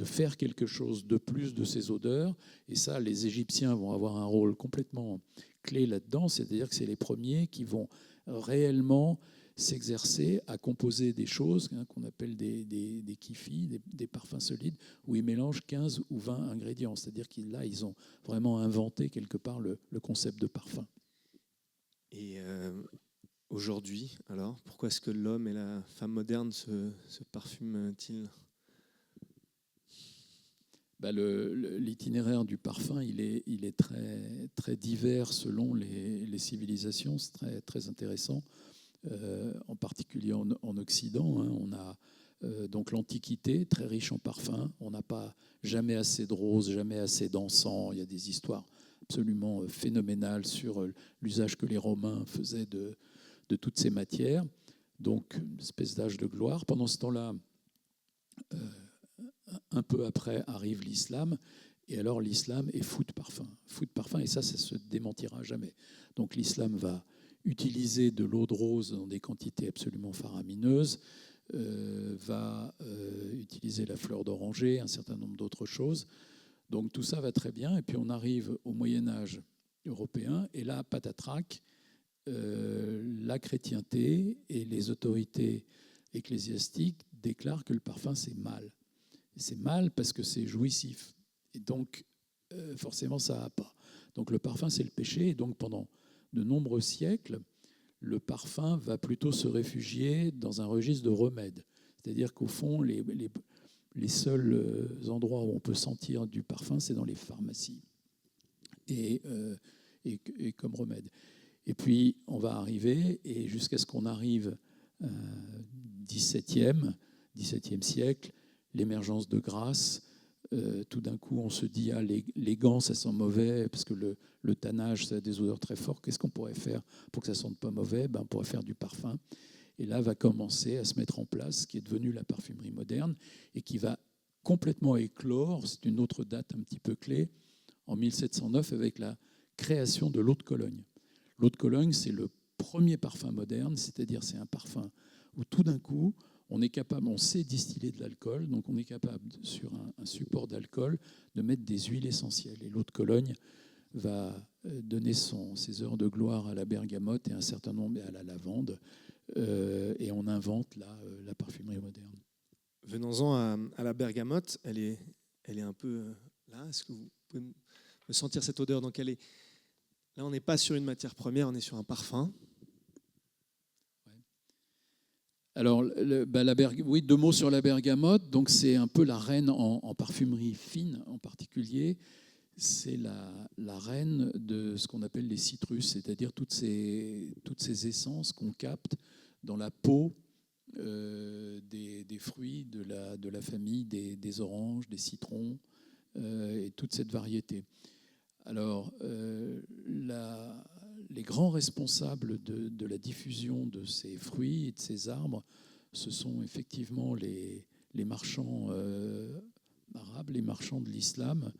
faire quelque chose de plus de ces odeurs. Et ça, les Égyptiens vont avoir un rôle complètement clé là-dedans. C'est-à-dire que c'est les premiers qui vont réellement s'exercer à composer des choses qu'on appelle des kifis, des parfums solides, où ils mélangent 15 ou 20 ingrédients. C'est-à-dire qu'ils ont vraiment inventé quelque part le concept de parfum. Et aujourd'hui, alors, pourquoi est-ce que l'homme et la femme moderne se parfument-ils? L'itinéraire du parfum, il est très, très divers selon les civilisations. C'est très, très intéressant, en particulier en Occident. Hein. On a donc l'Antiquité, très riche en parfums. On n'a pas jamais assez de roses, jamais assez d'encens. Il y a des histoires absolument phénoménales sur l'usage que les Romains faisaient de toutes ces matières. Donc, une espèce d'âge de gloire. Pendant ce temps-là, un peu après arrive l'islam, et alors l'islam est fou de parfum, et ça se démentira jamais. Donc l'islam va utiliser de l'eau de rose dans des quantités absolument faramineuses, va utiliser la fleur d'oranger, un certain nombre d'autres choses. Donc tout ça va très bien, et puis on arrive au Moyen-Âge européen, et là, patatrac, la chrétienté et les autorités ecclésiastiques déclarent que le parfum, c'est mal. C'est mal parce que c'est jouissif. Et donc, forcément, ça va pas. Donc, le parfum, c'est le péché. Et donc, pendant de nombreux siècles, le parfum va plutôt se réfugier dans un registre de remède. C'est-à-dire qu'au fond, les seuls endroits où on peut sentir du parfum, c'est dans les pharmacies et comme remède. Et puis, on va arriver, et jusqu'à ce qu'on arrive au XVIIe siècle, l'émergence de Grasse. Tout d'un coup, on se dit, les gants, ça sent mauvais, parce que le tannage, ça a des odeurs très fortes. Qu'est-ce qu'on pourrait faire pour que ça ne sente pas mauvais? On pourrait faire du parfum. Et là va commencer à se mettre en place ce qui est devenu la parfumerie moderne et qui va complètement éclore, c'est une autre date un petit peu clé, en 1709 avec la création de l'eau de Cologne. L'eau de Cologne, c'est le premier parfum moderne, c'est-à-dire c'est un parfum où tout d'un coup, on sait distiller de l'alcool, donc on est capable, sur un support d'alcool, de mettre des huiles essentielles. Et l'eau de Cologne va donner ses heures de gloire à la bergamote et un certain nombre à la lavande. Et on invente là la parfumerie moderne. Venons-en à la bergamote. Elle est un peu là. Est-ce que vous pouvez me sentir cette odeur? Donc là, on n'est pas sur une matière première, on est sur un parfum. Alors, oui, 2 mots sur la bergamote. Donc, c'est un peu la reine en parfumerie fine, en particulier. C'est la reine de ce qu'on appelle les citrus, c'est-à-dire toutes ces essences qu'on capte dans la peau des fruits de la famille des oranges, des citrons et toute cette variété. Alors, les grands responsables de la diffusion de ces fruits et de ces arbres, ce sont effectivement les marchands arabes, les marchands de l'islam,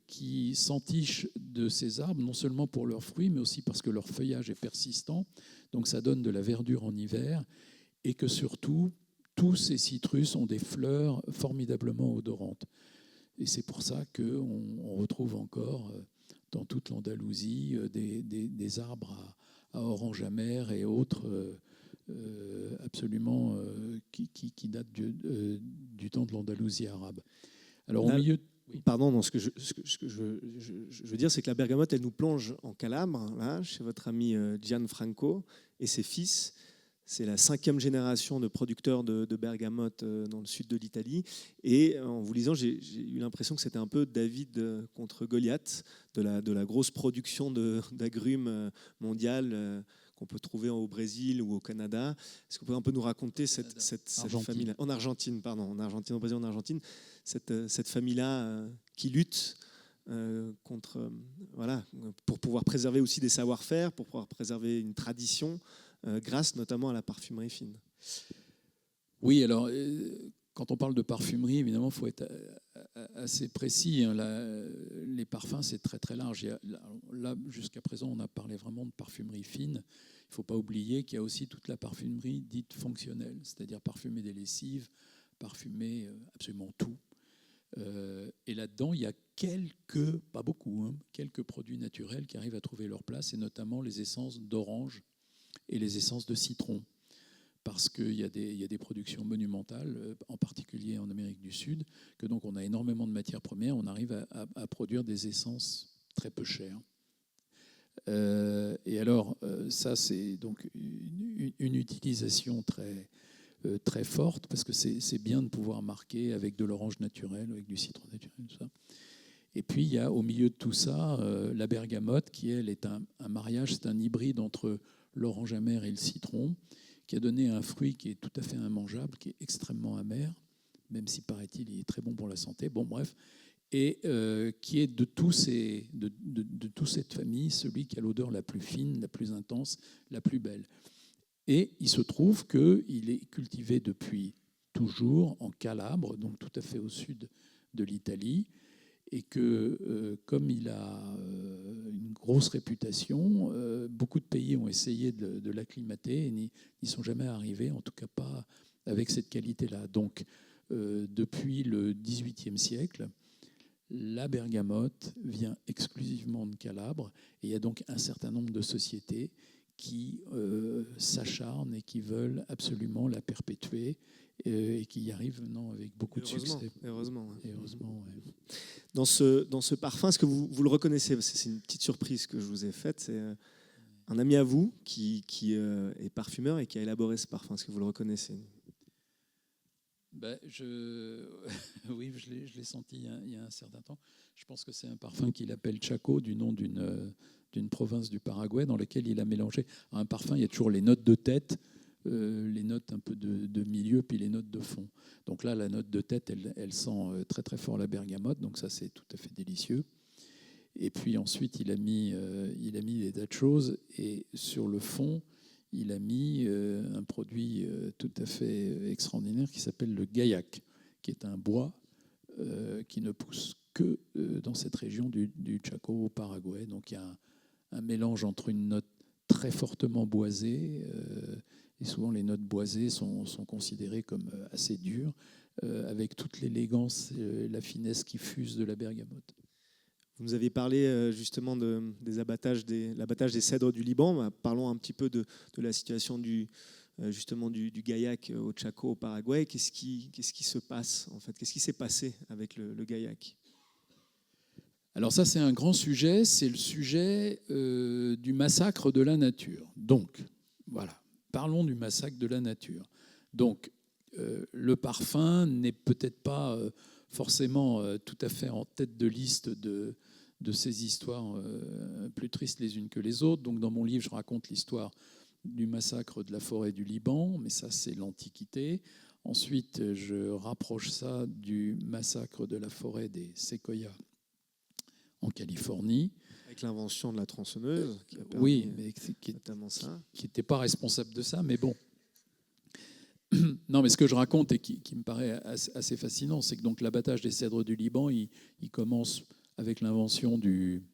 qui s'entichent de ces arbres, non seulement pour leurs fruits, mais aussi parce que leur feuillage est persistant, donc ça donne de la verdure en hiver, et que surtout, tous ces citrus ont des fleurs formidablement odorantes. Et c'est pour ça qu'on retrouve encore dans toute l'Andalousie des arbres à orange amer et autres absolument qui datent du temps de l'Andalousie arabe. Alors là, au milieu... Oui. Pardon, non, ce que je veux dire, c'est que la bergamote, elle nous plonge en Calabre, là, chez votre ami Gianfranco et ses fils. C'est la 5e génération de producteurs de bergamote dans le sud de l'Italie. Et en vous lisant, j'ai eu l'impression que c'était un peu David contre Goliath, de la grosse production d'agrumes mondiale qu'on peut trouver au Brésil ou au Canada. Est-ce que vous pouvez un peu nous raconter cette famille-là? En Argentine, au Brésil, en Argentine, cette famille-là qui lutte pour pouvoir préserver aussi des savoir-faire, pour pouvoir préserver une tradition, grâce notamment à la parfumerie fine. Oui, alors quand on parle de parfumerie, évidemment, il faut être assez précis. Hein. Les parfums, c'est très très large. Là, jusqu'à présent, on a parlé vraiment de parfumerie fine. Il ne faut pas oublier qu'il y a aussi toute la parfumerie dite fonctionnelle, c'est-à-dire parfumer des lessives, parfumer absolument tout. Et là-dedans, il y a pas beaucoup, hein, quelques produits naturels qui arrivent à trouver leur place, et notamment les essences d'orange et les essences de citron, parce qu'il y a des productions monumentales, en particulier en Amérique du Sud, que donc on a énormément de matières premières, on arrive à produire des essences très peu chères. Et alors, ça, c'est donc une utilisation très très forte, parce que c'est bien de pouvoir marquer avec de l'orange naturel, avec du citron naturel, tout ça. Et puis, il y a au milieu de tout ça la bergamote, qui, elle, est un mariage, c'est un hybride entre l'orange amère et le citron, qui a donné un fruit qui est tout à fait immangeable, qui est extrêmement amer, même si, paraît-il, il est très bon pour la santé. Bon, bref. Et qui est de toute cette famille, celui qui a l'odeur la plus fine, la plus intense, la plus belle. Et il se trouve qu'il est cultivé depuis toujours en Calabre, donc tout à fait au sud de l'Italie, et que comme il a une grosse réputation, beaucoup de pays ont essayé de l'acclimater et n'y sont jamais arrivés, en tout cas pas avec cette qualité-là. Donc, depuis le XVIIIe siècle, la bergamote vient exclusivement de Calabre, et il y a donc un certain nombre de sociétés qui s'acharnent et qui veulent absolument la perpétuer et qui y arrivent avec beaucoup de succès. Heureusement. Ouais. Dans ce parfum, est-ce que vous le reconnaissez? C'est une petite surprise que je vous ai faite. C'est un ami à vous qui est parfumeur et qui a élaboré ce parfum. Est-ce que vous le reconnaissez? Oui, je l'ai senti il y a un certain temps. Je pense que c'est un parfum qu'il appelle Chaco, du nom d'une province du Paraguay, dans laquelle il a mélangé. Un parfum, il y a toujours les notes de tête, les notes un peu de milieu, puis les notes de fond. Donc là, la note de tête, elle sent très très fort la bergamote, donc ça c'est tout à fait délicieux. Et puis ensuite, il a mis des tas de choses, et sur le fond, il a mis un produit tout à fait extraordinaire qui s'appelle le gaillac, qui est un bois qui ne pousse que dans cette région du Chaco au Paraguay. Donc il y a un mélange entre une note très fortement boisée, et souvent les notes boisées sont considérées comme assez dures, avec toute l'élégance et la finesse qui fuse de la bergamote. Vous nous aviez parlé justement l'abattage des cèdres du Liban. Parlons un petit peu de la situation du gaillac au Chaco, au Paraguay. Qu'est-ce qui se passe en fait? Qu'est-ce qui s'est passé avec le gaillac? Alors ça, c'est un grand sujet. C'est le sujet du massacre de la nature. Donc, voilà. Parlons du massacre de la nature. Donc, le parfum n'est peut-être pas forcément tout à fait en tête de liste de ces histoires plus tristes les unes que les autres. Donc, dans mon livre, je raconte l'histoire du massacre de la forêt du Liban, mais ça, c'est l'Antiquité. Ensuite, je rapproche ça du massacre de la forêt des séquoias en Californie. Avec l'invention de la tronçonneuse, qui a permis, oui, mais notamment ça. Qui n'était pas responsable de ça, mais bon. Non, mais ce que je raconte et qui me paraît assez fascinant, c'est que donc l'abattage des cèdres du Liban, il commence avec l'invention du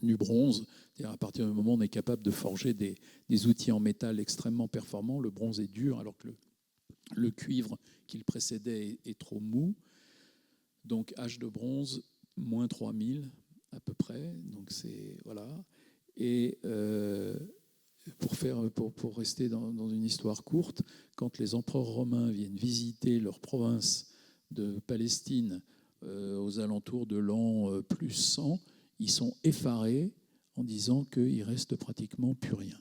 bronze. C'est-à-dire à partir du moment où on est capable de forger des outils en métal extrêmement performants, le bronze est dur, alors que le cuivre qui le précédait est trop mou. Donc âge de bronze, moins 3000 à peu près. Donc c'est voilà. Et pour rester dans une histoire courte, quand les empereurs romains viennent visiter leur province de Palestine aux alentours de l'an plus 100, ils sont effarés en disant qu'il reste pratiquement plus rien.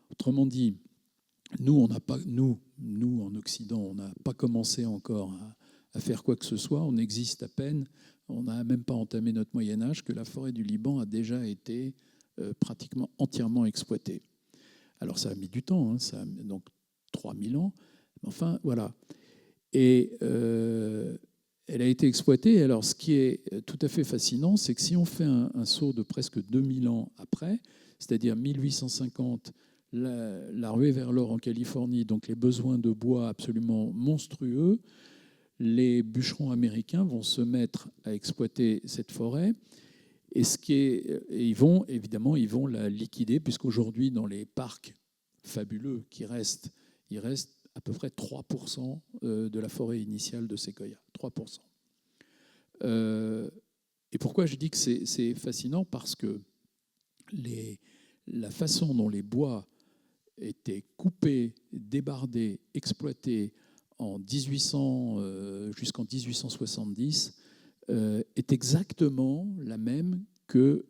Autrement dit, nous en Occident, on n'a pas commencé encore à faire quoi que ce soit. On existe à peine. On n'a même pas entamé notre Moyen-Âge que la forêt du Liban a déjà été pratiquement entièrement exploitée. Alors ça a mis du temps, hein, ça a mis donc 3000 ans. Enfin, voilà. Et elle a été exploitée. Alors ce qui est tout à fait fascinant, c'est que si on fait un saut de presque 2000 ans après, c'est-à-dire 1850, la ruée vers l'or en Californie, donc les besoins de bois absolument monstrueux, les bûcherons américains vont se mettre à exploiter cette forêt. Et ils vont la liquider, puisqu'aujourd'hui, dans les parcs fabuleux qui restent, il reste à peu près 3% de la forêt initiale de séquoia. 3%. Et pourquoi je dis que c'est fascinant? Parce que la façon dont les bois étaient coupés, débardés, exploités jusqu'en 1870 est exactement la même que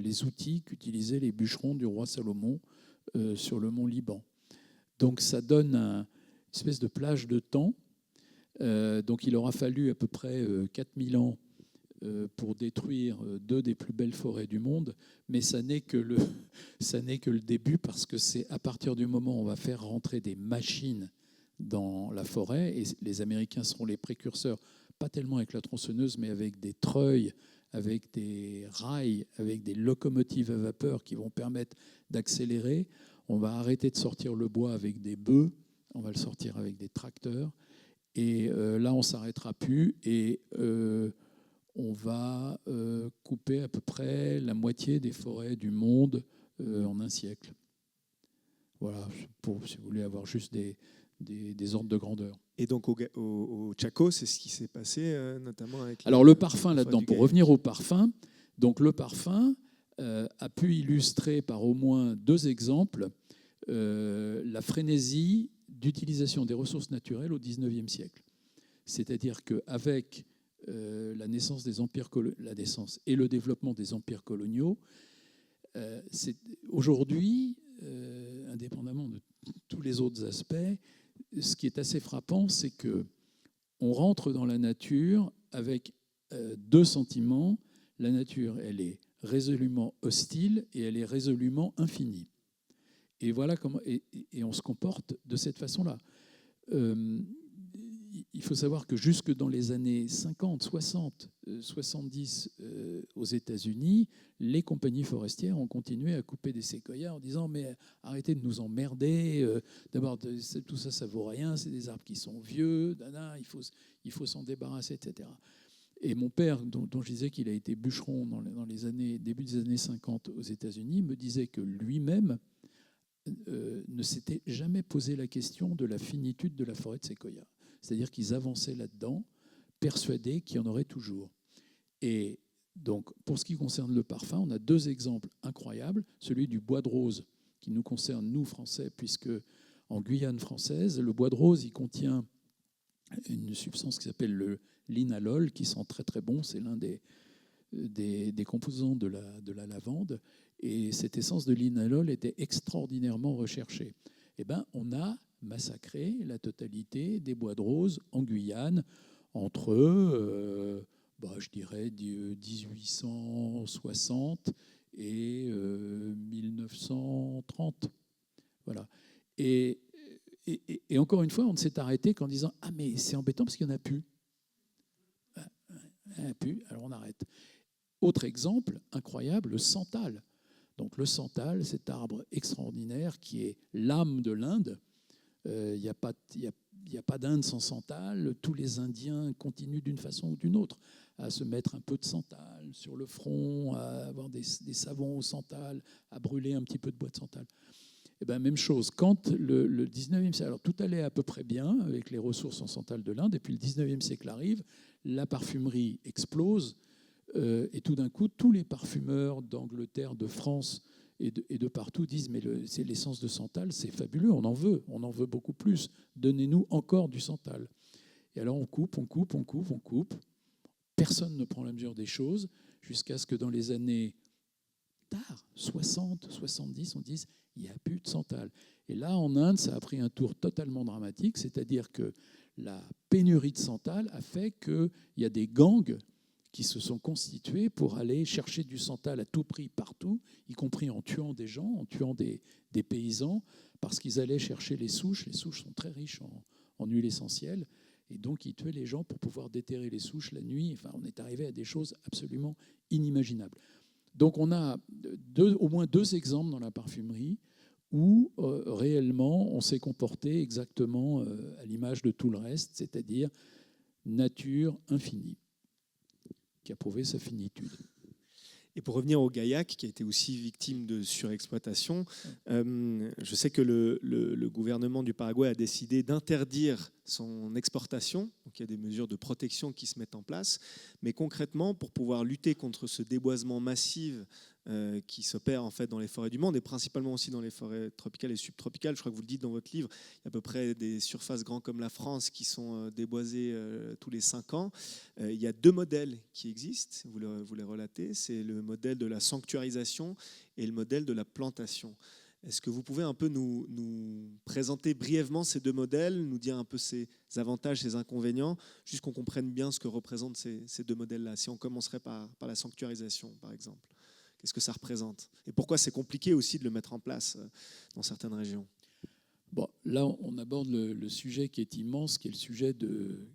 les outils qu'utilisaient les bûcherons du roi Salomon sur le mont Liban. Donc ça donne espèce de plage de temps. Donc il aura fallu à peu près 4000 ans pour détruire deux des plus belles forêts du monde, mais ça n'est que le début, parce que c'est à partir du moment où on va faire rentrer des machines dans la forêt, et les Américains seront les précurseurs, pas tellement avec la tronçonneuse, mais avec des treuils, avec des rails, avec des locomotives à vapeur qui vont permettre d'accélérer. On va arrêter de sortir le bois avec des bœufs, on va le sortir avec des tracteurs, et là on ne s'arrêtera plus, et on va couper à peu près la moitié des forêts du monde en un siècle. Voilà, si vous voulez avoir juste des ordres de grandeur. Et donc au Chaco, c'est ce qui s'est passé, notamment avec... Alors le parfum là-dedans, pour revenir au parfum, donc le parfum a pu illustrer par au moins 2 exemples la frénésie d'utilisation des ressources naturelles au XIXe siècle. C'est-à-dire qu'avec la naissance des empires, la naissance et le développement des empires coloniaux, aujourd'hui, indépendamment de tous les autres aspects, ce qui est assez frappant, c'est qu'on rentre dans la nature avec 2 sentiments. La nature, elle est résolument hostile et elle est résolument infinie. Et voilà comment, et on se comporte de cette façon-là. Il faut savoir que jusque dans les années 50, 60, 70 aux États-Unis, les compagnies forestières ont continué à couper des séquoias en disant « mais arrêtez de nous emmerder, d'abord tout ça, ça vaut rien, c'est des arbres qui sont vieux, il faut s'en débarrasser, etc. » Et mon père, dont je disais qu'il a été bûcheron dans les années, début des années 50 aux États-Unis, me disait que lui-même ne s'était jamais posé la question de la finitude de la forêt de séquoia. C'est-à-dire qu'ils avançaient là-dedans, persuadés qu'il y en aurait toujours. Et donc, pour ce qui concerne le parfum, on a 2 exemples incroyables. Celui du bois de rose, qui nous concerne, nous, Français, puisque en Guyane française, le bois de rose, il contient une substance qui s'appelle le linalol, qui sent très très bon. C'est l'un des composants de la lavande. Et cette essence de linalol était extraordinairement recherchée. Eh bien, on a massacré la totalité des bois de rose en Guyane entre, je dirais, 1860 et 1930. Voilà. Et encore une fois, on ne s'est arrêté qu'en disant « Ah, mais c'est embêtant parce qu'il n'y en a plus. » Il n'y en a plus, alors on arrête. Autre exemple incroyable, le santal. Donc le santal, cet arbre extraordinaire qui est l'âme de l'Inde. Il n'y a pas d'Inde sans santal. Tous les Indiens continuent d'une façon ou d'une autre à se mettre un peu de santal sur le front, à avoir des savons au santal, à brûler un petit peu de bois de santal. Et bien, même chose. Quand le 19e siècle, alors tout allait à peu près bien avec les ressources en santal de l'Inde, et puis le 19e siècle arrive, la parfumerie explose, et tout d'un coup, tous les parfumeurs d'Angleterre, de France et de partout disent « mais c'est l'essence de santal, c'est fabuleux, on en veut beaucoup plus, donnez-nous encore du santal ». Et alors on coupe, personne ne prend la mesure des choses, jusqu'à ce que dans les années 60, 70, on dise « il n'y a plus de santal ». Et là, en Inde, ça a pris un tour totalement dramatique, c'est-à-dire que la pénurie de santal a fait qu'il y a des gangs qui se sont constitués pour aller chercher du santal à tout prix partout, y compris en tuant des gens, en tuant des paysans, parce qu'ils allaient chercher les souches. Les souches sont très riches en huile essentielle, et donc ils tuaient les gens pour pouvoir déterrer les souches la nuit. Enfin, on est arrivé à des choses absolument inimaginables. Donc on a au moins 2 exemples dans la parfumerie où réellement on s'est comporté exactement à l'image de tout le reste, c'est-à-dire nature infinie, qui a prouvé sa finitude. Et pour revenir au Gaillac, qui a été aussi victime de surexploitation, je sais que le gouvernement du Paraguay a décidé d'interdire son exportation. Donc il y a des mesures de protection qui se mettent en place. Mais concrètement, pour pouvoir lutter contre ce déboisement massif qui s'opère en fait dans les forêts du monde et principalement aussi dans les forêts tropicales et subtropicales, je crois que vous le dites dans votre livre, il y a à peu près des surfaces grandes comme la France qui sont déboisées tous les 5 ans. Il y a 2 modèles qui existent, vous les relatez, c'est le modèle de la sanctuarisation et le modèle de la plantation. Est-ce que vous pouvez un peu nous présenter brièvement ces deux modèles, nous dire un peu ses avantages, ses inconvénients, juste qu'on comprenne bien ce que représentent ces deux modèles-là. Si on commencerait par la sanctuarisation, par exemple, qu'est-ce que ça représente? Et pourquoi c'est compliqué aussi de le mettre en place dans certaines régions? Bon, là, on aborde le sujet qui est immense, qui est le sujet de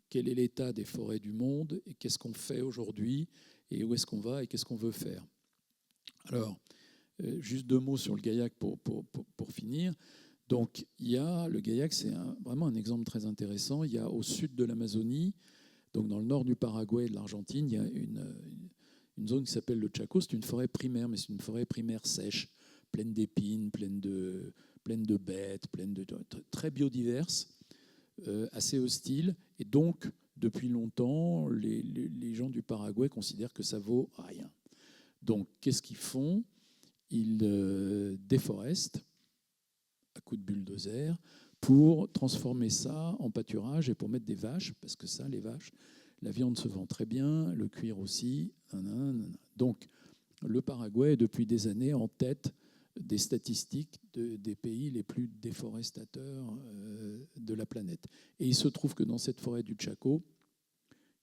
quel est l'état des forêts du monde et qu'est-ce qu'on fait aujourd'hui et où est-ce qu'on va et qu'est-ce qu'on veut faire. Alors, juste 2 mots sur le Gaillac pour finir. Donc, il y a le Gaillac, c'est vraiment un exemple très intéressant. Il y a au sud de l'Amazonie, donc dans le nord du Paraguay et de l'Argentine, il y a une zone qui s'appelle le Chaco. C'est une forêt primaire, mais c'est une forêt primaire sèche, pleine d'épines, pleine de bêtes, très biodiverse, assez hostile. Et donc, depuis longtemps, les gens du Paraguay considèrent que ça vaut rien. Donc, qu'est-ce qu'ils font? Ils déforestent à coups de bulldozer pour transformer ça en pâturage et pour mettre des vaches, parce que ça, les vaches, la viande se vend très bien, le cuir aussi. Donc, le Paraguay est depuis des années en tête des statistiques des pays les plus déforestateurs de la planète. Et il se trouve que dans cette forêt du Chaco,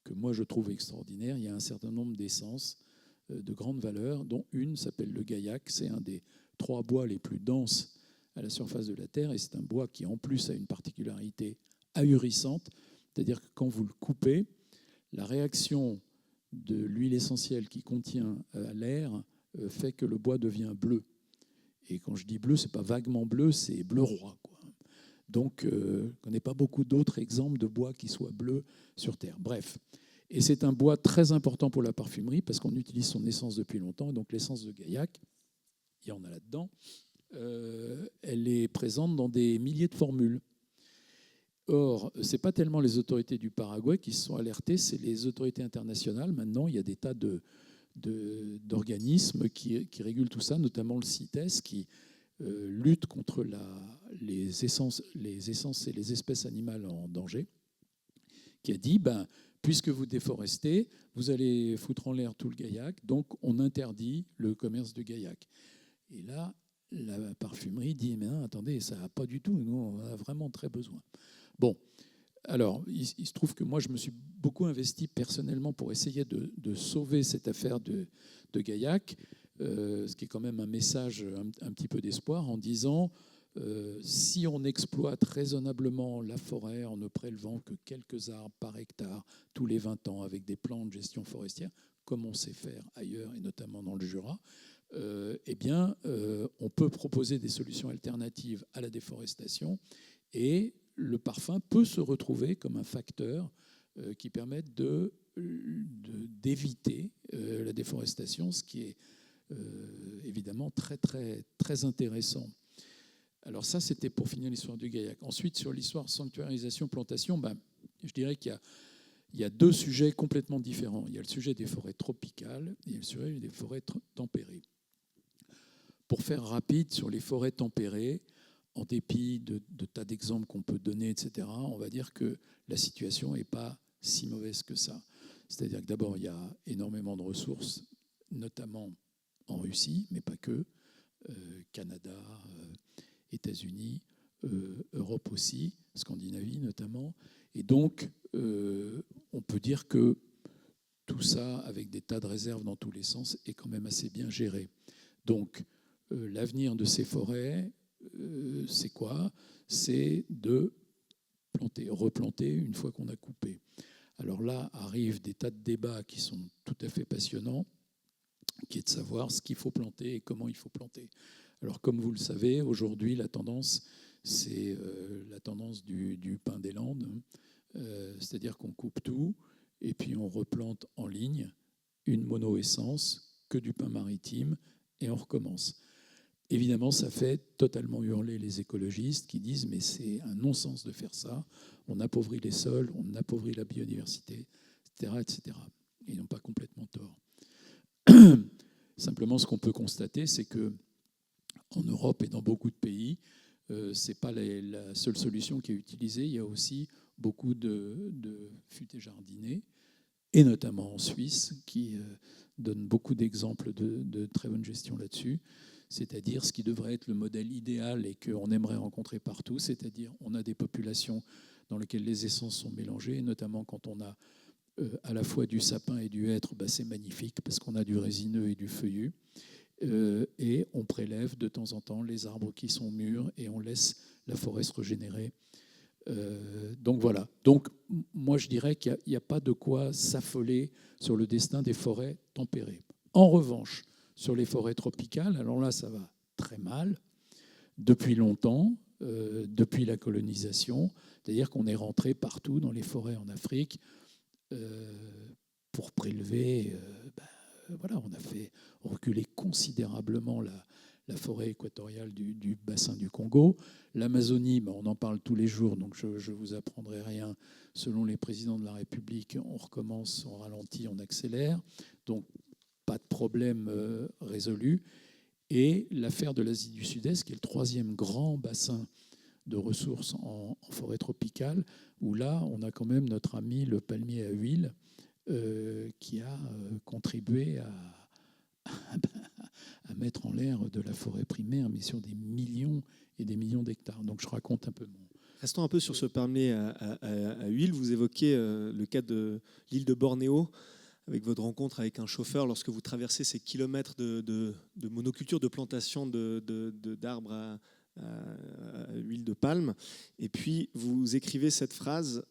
que moi je trouve extraordinaire, il y a un certain nombre d'essences de grande valeur, dont une s'appelle le Gaillac. C'est un des 3 bois les plus denses à la surface de la Terre, et c'est un bois qui en plus a une particularité ahurissante, c'est-à-dire que quand vous le coupez, la réaction de l'huile essentielle qui contient l'air fait que le bois devient bleu. Et quand je dis bleu, ce n'est pas vaguement bleu, c'est bleu roi, quoi. Donc, on ne connaît pas beaucoup d'autres exemples de bois qui soient bleus sur Terre. Bref. Et c'est un bois très important pour la parfumerie parce qu'on utilise son essence depuis longtemps. Et donc, l'essence de Gaillac, il y en a là-dedans, elle est présente dans des milliers de formules. Or, ce n'est pas tellement les autorités du Paraguay qui se sont alertées, c'est les autorités internationales. Maintenant, il y a des tas d'organismes qui régulent tout ça, notamment le CITES, qui lutte contre les essences et les espèces animales en danger, qui a dit, puisque vous déforestez, vous allez foutre en l'air tout le Gaillac, donc on interdit le commerce de Gaillac. Et là, la parfumerie dit, mais non, attendez, ça va pas du tout, nous, on a vraiment très besoin. Bon, alors, il se trouve que moi, je me suis beaucoup investi personnellement pour essayer de sauver cette affaire de Gaillac, ce qui est quand même un message un petit peu d'espoir, en disant, si on exploite raisonnablement la forêt en ne prélevant que quelques arbres par hectare tous les 20 ans avec des plans de gestion forestière, comme on sait faire ailleurs et notamment dans le Jura, on peut proposer des solutions alternatives à la déforestation et le parfum peut se retrouver comme un facteur qui permette d'éviter la déforestation, ce qui est évidemment très, très, très intéressant. Alors ça, c'était pour finir l'histoire du Gaillac. Ensuite, sur l'histoire sanctuarisation-plantation, je dirais qu'il y a 2 sujets complètement différents. Il y a le sujet des forêts tropicales et il y a le sujet des forêts tempérées. Pour faire rapide, sur les forêts tempérées, en dépit de tas d'exemples qu'on peut donner, etc., on va dire que la situation n'est pas si mauvaise que ça. C'est-à-dire que d'abord, il y a énormément de ressources, notamment en Russie, mais pas que, Canada, États-Unis, Europe aussi, Scandinavie notamment. Et donc, on peut dire que tout ça, avec des tas de réserves dans tous les sens, est quand même assez bien géré. Donc, l'avenir de ces forêts, c'est quoi? C'est de replanter une fois qu'on a coupé. Alors là arrivent des tas de débats qui sont tout à fait passionnants, qui est de savoir ce qu'il faut planter et comment il faut planter. Alors comme vous le savez, aujourd'hui la tendance, c'est la tendance du pin des Landes, c'est-à-dire qu'on coupe tout et puis on replante en ligne une monoessence, que du pin maritime, et on recommence. Évidemment, ça fait totalement hurler les écologistes qui disent « mais c'est un non-sens de faire ça, on appauvrit les sols, on appauvrit la biodiversité, etc. etc. » Ils n'ont pas complètement tort. Simplement, ce qu'on peut constater, c'est qu'en Europe et dans beaucoup de pays, ce n'est pas la seule solution qui est utilisée. Il y a aussi beaucoup de futaies jardinées, et notamment en Suisse, qui donne beaucoup d'exemples de très bonne gestion là-dessus. c'est-à-dire ce qui devrait être le modèle idéal et qu'on aimerait rencontrer partout, c'est-à-dire on a des populations dans lesquelles les essences sont mélangées, et notamment quand on a à la fois du sapin et du hêtre, c'est magnifique parce qu'on a du résineux et du feuillu. Et on prélève de temps en temps les arbres qui sont mûrs et on laisse la forêt se régénérer. Donc voilà. Donc moi je dirais qu'il n'y a pas de quoi s'affoler sur le destin des forêts tempérées. En revanche, sur les forêts tropicales, alors là ça va très mal depuis longtemps, depuis la colonisation, c'est-à-dire qu'on est rentré partout dans les forêts en Afrique pour prélever. Voilà, on a fait reculer considérablement la forêt équatoriale du bassin du Congo. L'Amazonie, on en parle tous les jours, donc je ne vous apprendrai rien. Selon les présidents de la République, on recommence, on ralentit, on accélère. Donc, pas de problème résolu. Et l'affaire de l'Asie du Sud-Est, qui est le troisième grand bassin de ressources en forêt tropicale, où là, on a quand même notre ami le palmier à huile, qui a contribué à mettre en l'air de la forêt primaire, mais sur des millions et des millions d'hectares. Donc je raconte un peu mon... Restons un peu sur ce palmier à huile. Vous évoquez le cas de l'île de Bornéo, avec votre rencontre avec un chauffeur lorsque vous traversez ces kilomètres de monoculture, de plantation d'arbres à huile de palme. Et puis vous écrivez cette phrase: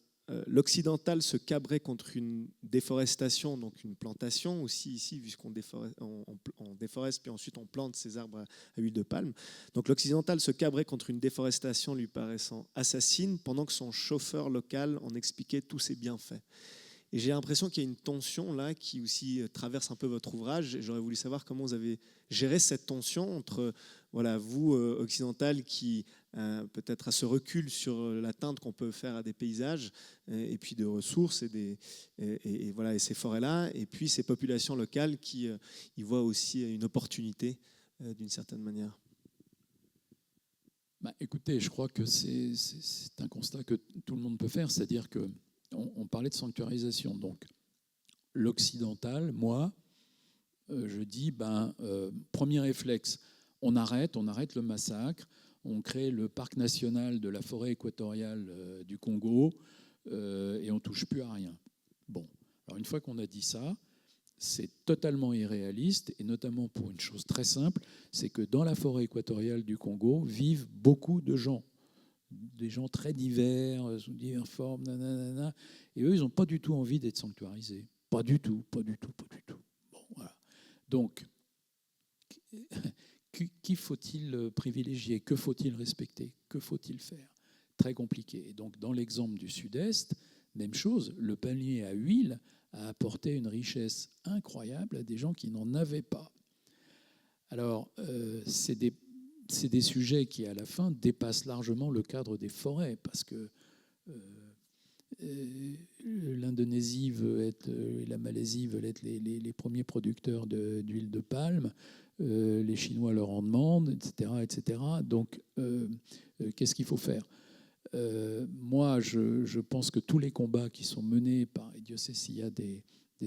l'occidental se cabrait contre une déforestation, donc une plantation aussi ici, puisqu'on on déforeste, puis ensuite on plante ces arbres à huile de palme. Donc l'occidental se cabrait contre une déforestation lui paraissant assassine, pendant que son chauffeur local en expliquait tous ses bienfaits. Et j'ai l'impression qu'il y a une tension là qui aussi traverse un peu votre ouvrage. J'aurais voulu savoir comment vous avez géré cette tension entre vous, occidental, qui peut-être a ce recul sur l'atteinte qu'on peut faire à des paysages et puis de ressources et ces forêts-là, et puis ces populations locales qui y voient aussi une opportunité d'une certaine manière. Écoutez, je crois que c'est un constat que tout le monde peut faire, c'est-à-dire que on parlait de sanctuarisation. Donc, l'occidental, moi, je dis, premier réflexe, on arrête le massacre, on crée le parc national de la forêt équatoriale du Congo et on ne touche plus à rien. Bon, alors une fois qu'on a dit ça, c'est totalement irréaliste, et notamment pour une chose très simple, c'est que dans la forêt équatoriale du Congo vivent beaucoup de gens. Des gens très divers, sous diverses formes, nanana, et eux, ils n'ont pas du tout envie d'être sanctuarisés. Pas du tout. Bon, voilà. Donc, qui faut-il privilégier? Que faut-il respecter? Que faut-il faire? Très compliqué. Et donc, dans l'exemple du Sud-Est, même chose, le palmier à huile a apporté une richesse incroyable à des gens qui n'en avaient pas. Alors, c'est des sujets qui, à la fin, dépassent largement le cadre des forêts, parce que l'Indonésie et la Malaisie veulent être les premiers producteurs d'huile de palme, les Chinois leur en demandent, etc. Donc, qu'est-ce qu'il faut faire? Moi, je pense que tous les combats qui sont menés par, et Dieu sait s'il y a des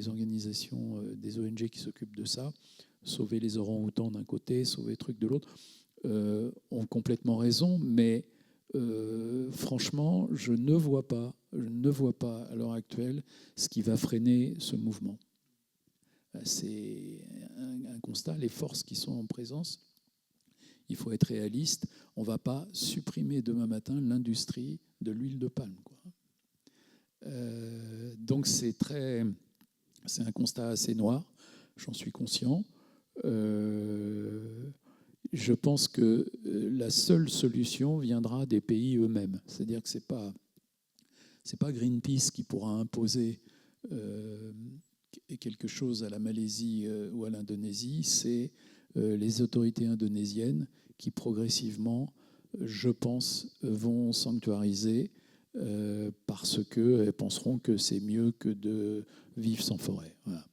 organisations, des ONG qui s'occupent de ça, sauver les orang-outans d'un côté, sauver les trucs de l'autre, ont complètement raison, mais franchement, je ne vois pas à l'heure actuelle ce qui va freiner ce mouvement. C'est un constat, les forces qui sont en présence, il faut être réaliste, on ne va pas supprimer demain matin l'industrie de l'huile de palme, quoi. Donc c'est un constat assez noir, j'en suis conscient. Je pense que la seule solution viendra des pays eux-mêmes. C'est-à-dire que ce n'est pas Greenpeace qui pourra imposer quelque chose à la Malaisie ou à l'Indonésie, c'est les autorités indonésiennes qui progressivement, je pense, vont sanctuariser parce qu'elles penseront que c'est mieux que de vivre sans forêt. Voilà.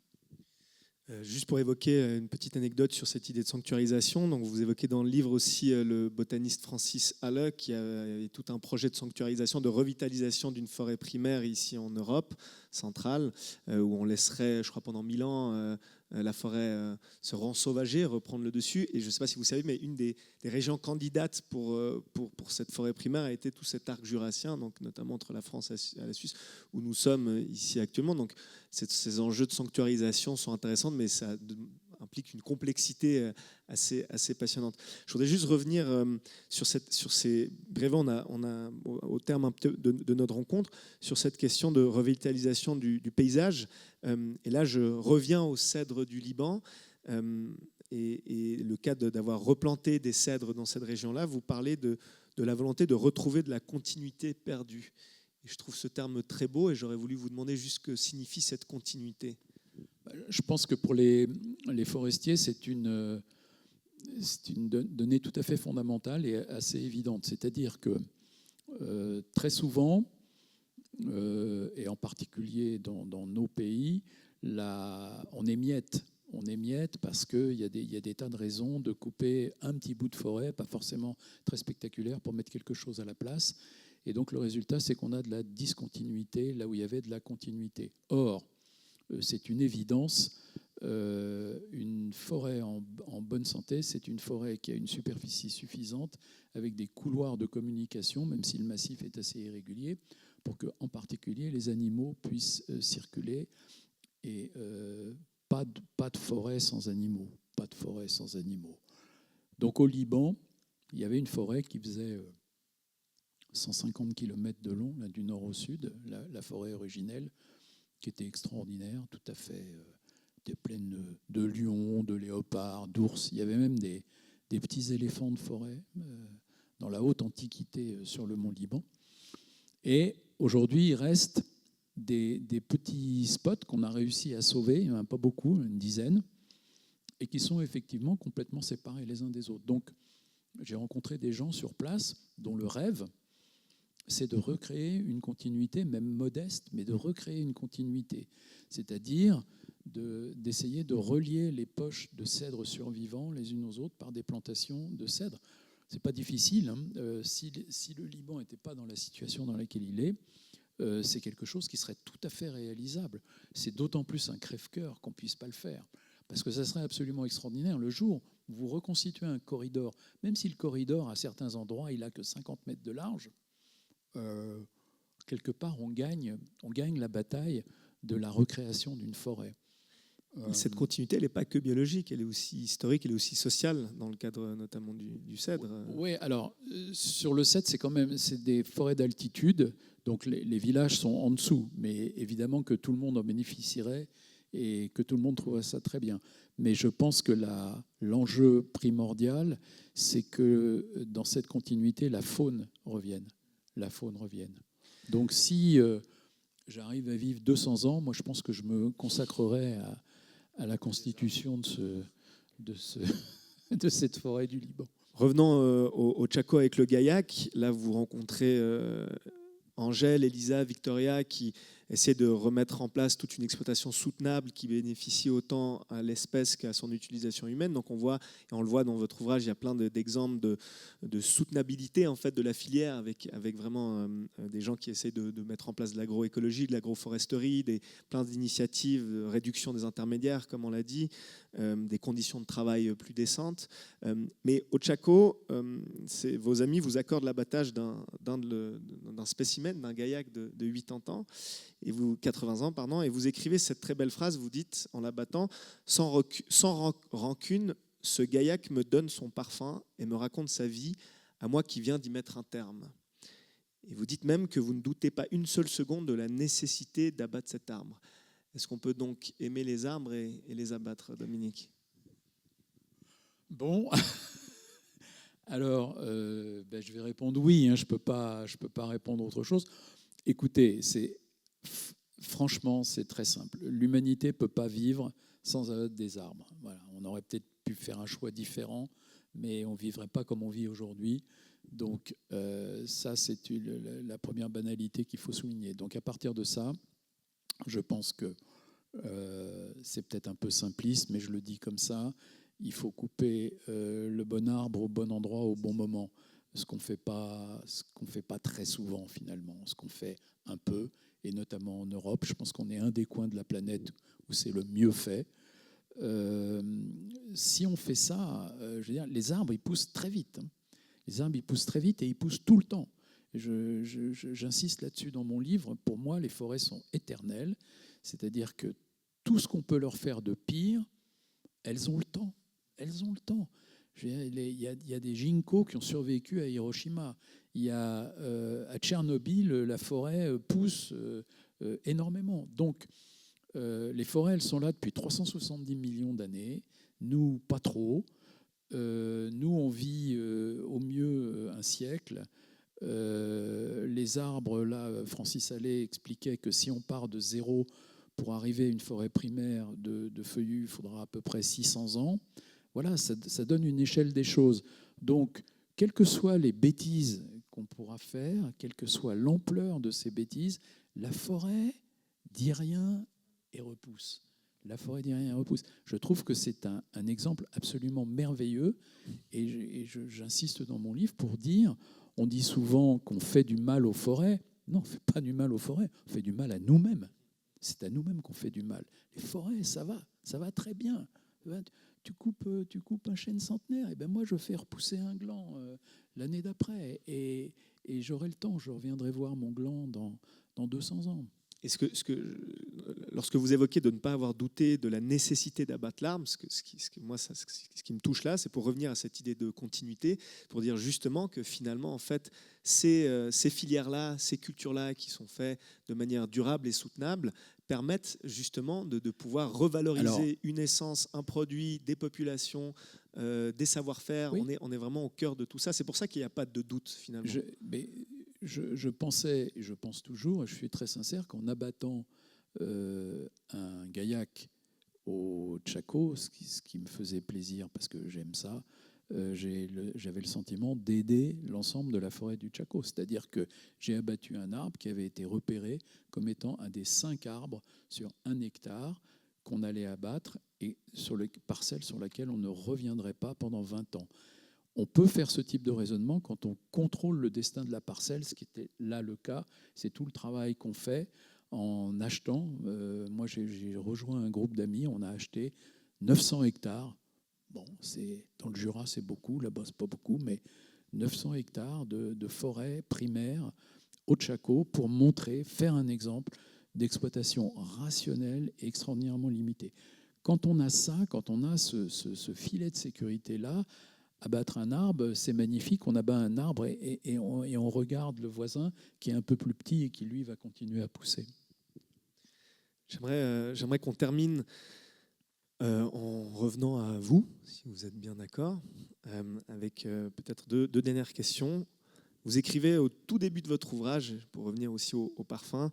Juste pour évoquer une petite anecdote sur cette idée de sanctuarisation, donc vous évoquez dans le livre aussi le botaniste Francis Halle qui a tout un projet de sanctuarisation, de revitalisation d'une forêt primaire ici en Europe centrale, où on laisserait, je crois pendant 1000 ans, la forêt se rensauvager, reprendre le dessus. Et je ne sais pas si vous savez, mais une des régions candidates pour cette forêt primaire a été tout cet arc jurassien, donc notamment entre la France et la Suisse, où nous sommes ici actuellement. Donc ces enjeux de sanctuarisation sont intéressants, mais ça implique une complexité assez passionnante. Je voudrais juste revenir sur ces brevets, on a au terme un peu de notre rencontre, sur cette question de revitalisation du paysage. Et là, je reviens aux cèdres du Liban. Et le cas d'avoir replanté des cèdres dans cette région-là, vous parlez de la volonté de retrouver de la continuité perdue. Et je trouve ce terme très beau et j'aurais voulu vous demander juste ce que signifie cette continuité. Je pense que pour les forestiers, c'est une donnée tout à fait fondamentale et assez évidente. C'est-à-dire que très souvent, et en particulier dans nos pays, on émiette. On émiette parce qu'il y a des tas de raisons de couper un petit bout de forêt, pas forcément très spectaculaire, pour mettre quelque chose à la place. Et donc le résultat, c'est qu'on a de la discontinuité là où il y avait de la continuité. Or, c'est une évidence, une forêt en bonne santé, c'est une forêt qui a une superficie suffisante avec des couloirs de communication, même si le massif est assez irrégulier, pour que, en particulier, les animaux puissent circuler. Et pas de forêt sans animaux, pas de forêt sans animaux. Donc au Liban, il y avait une forêt qui faisait 150 km de long, là, du nord au sud, la forêt originelle, qui était extraordinaire, tout à fait pleine de lions, de léopards, d'ours. Il y avait même des petits éléphants de forêt dans la haute antiquité sur le mont Liban. Et aujourd'hui, il reste des petits spots qu'on a réussi à sauver, il n'y en a pas beaucoup, une dizaine, et qui sont effectivement complètement séparés les uns des autres. Donc, j'ai rencontré des gens sur place dont le rêve, c'est de recréer une continuité, même modeste, mais de recréer une continuité. C'est-à-dire d'essayer de relier les poches de cèdres survivants les unes aux autres par des plantations de cèdres. Ce n'est pas difficile. Hein. Si le Liban n'était pas dans la situation dans laquelle il est, c'est quelque chose qui serait tout à fait réalisable. C'est d'autant plus un crève-cœur qu'on ne puisse pas le faire. Parce que ça serait absolument extraordinaire. Le jour où vous reconstituez un corridor, même si le corridor, à certains endroits, il n'a que 50 mètres de large, quelque part, on gagne la bataille de la recréation d'une forêt. Cette continuité, elle n'est pas que biologique, elle est aussi historique, elle est aussi sociale, dans le cadre notamment du cèdre. Oui, alors, sur le cèdre, c'est des forêts d'altitude, donc les villages sont en dessous, mais évidemment que tout le monde en bénéficierait et que tout le monde trouverait ça très bien. Mais je pense que l'enjeu primordial, c'est que dans cette continuité, la faune revienne. Donc si j'arrive à vivre 200 ans, moi je pense que je me consacrerai à la constitution de cette forêt du Liban. Revenons au Tchako avec le Gaillac. Là, vous rencontrez Angèle, Elisa, Victoria qui essaie de remettre en place toute une exploitation soutenable qui bénéficie autant à l'espèce qu'à son utilisation humaine. Donc on voit, et on le voit dans votre ouvrage, il y a plein d'exemples de soutenabilité en fait de la filière avec vraiment des gens qui essaient de mettre en place de l'agroécologie, de l'agroforesterie, plein d'initiatives de réduction des intermédiaires, comme on l'a dit, des conditions de travail plus décentes. Mais au Tchako, vos amis vous accordent l'abattage d'un spécimen, d'un gaillac de 80 ans, et vous écrivez cette très belle phrase, vous dites, en l'abattant, sans rancune, ce gaillac me donne son parfum et me raconte sa vie, à moi qui viens d'y mettre un terme. Et vous dites même que vous ne doutez pas une seule seconde de la nécessité d'abattre cet arbre. Est-ce qu'on peut donc aimer les arbres et les abattre, Dominique ? Bon, alors je vais répondre oui, hein, je peux pas répondre autre chose. Écoutez, franchement, c'est très simple. L'humanité ne peut pas vivre sans abattre des arbres. Voilà. On aurait peut-être pu faire un choix différent, mais on ne vivrait pas comme on vit aujourd'hui. Donc ça, c'est la première banalité qu'il faut souligner. Donc à partir de ça, je pense que c'est peut-être un peu simpliste, mais je le dis comme ça, il faut couper le bon arbre au bon endroit au bon moment. Ce qu'on fait pas très souvent finalement, ce qu'on fait un peu, et notamment en Europe. Je pense qu'on est un des coins de la planète où c'est le mieux fait. Si on fait ça, je veux dire, les arbres, ils poussent très vite. Hein. Les arbres, ils poussent très vite et ils poussent tout le temps. J'insiste là-dessus dans mon livre. Pour moi, les forêts sont éternelles. C'est-à-dire que tout ce qu'on peut leur faire de pire, elles ont le temps. Elles ont le temps. Il y a des ginkgos qui ont survécu à Hiroshima. Il y a, à Tchernobyl, la forêt pousse énormément. Donc, les forêts, elles sont là depuis 370 millions d'années. Nous, pas trop. Nous, on vit au mieux un siècle. Les arbres, là, Francis Allais expliquait que si on part de zéro pour arriver à une forêt primaire de feuillus, il faudra à peu près 600 ans. Voilà, ça donne une échelle des choses. Donc, quelles que soient les bêtises qu'on pourra faire, quelle que soit l'ampleur de ces bêtises, la forêt dit rien et repousse. La forêt dit rien et repousse. Je trouve que c'est un exemple absolument merveilleux et j'insiste dans mon livre pour dire, on dit souvent qu'on fait du mal aux forêts. Non, on ne fait pas du mal aux forêts, on fait du mal à nous-mêmes. C'est à nous-mêmes qu'on fait du mal. Les forêts, ça va très bien. Tu coupes un chêne centenaire, et ben moi je fais repousser un gland l'année d'après et j'aurai le temps, je reviendrai voir mon gland dans 200 ans. Et lorsque vous évoquez de ne pas avoir douté de la nécessité d'abattre l'arbre, ce qui me touche là, c'est pour revenir à cette idée de continuité, pour dire justement que finalement, en fait, ces filières-là, ces cultures-là qui sont faites de manière durable et soutenable, permettent justement de pouvoir revaloriser une essence, un produit, des populations, des savoir-faire. Oui. On est vraiment au cœur de tout ça. C'est pour ça qu'il n'y a pas de doute finalement. Je pensais, et je pense toujours, et je suis très sincère, qu'en abattant un gaillac au Chaco, ce qui me faisait plaisir parce que j'aime ça, j'avais le sentiment d'aider l'ensemble de la forêt du Chaco. C'est-à-dire que j'ai abattu un arbre qui avait été repéré comme étant un des 5 arbres sur 1 hectare qu'on allait abattre et sur les parcelles sur lesquelles on ne reviendrait pas pendant 20 ans. On peut faire ce type de raisonnement quand on contrôle le destin de la parcelle, ce qui était là le cas. C'est tout le travail qu'on fait en achetant. Moi, j'ai rejoint un groupe d'amis, on a acheté 900 hectares. Bon, dans le Jura, c'est beaucoup, là-bas, c'est pas beaucoup, mais 900 hectares de forêt primaire au Chaco pour faire un exemple d'exploitation rationnelle et extraordinairement limitée. Quand on a ça, quand on a ce filet de sécurité-là, abattre un arbre, c'est magnifique. On abat un arbre et on regarde le voisin qui est un peu plus petit et qui, lui, va continuer à pousser. J'aimerais qu'on termine en revenant à vous, si vous êtes bien d'accord, avec peut-être deux dernières questions. Vous écrivez au tout début de votre ouvrage, pour revenir aussi au parfum,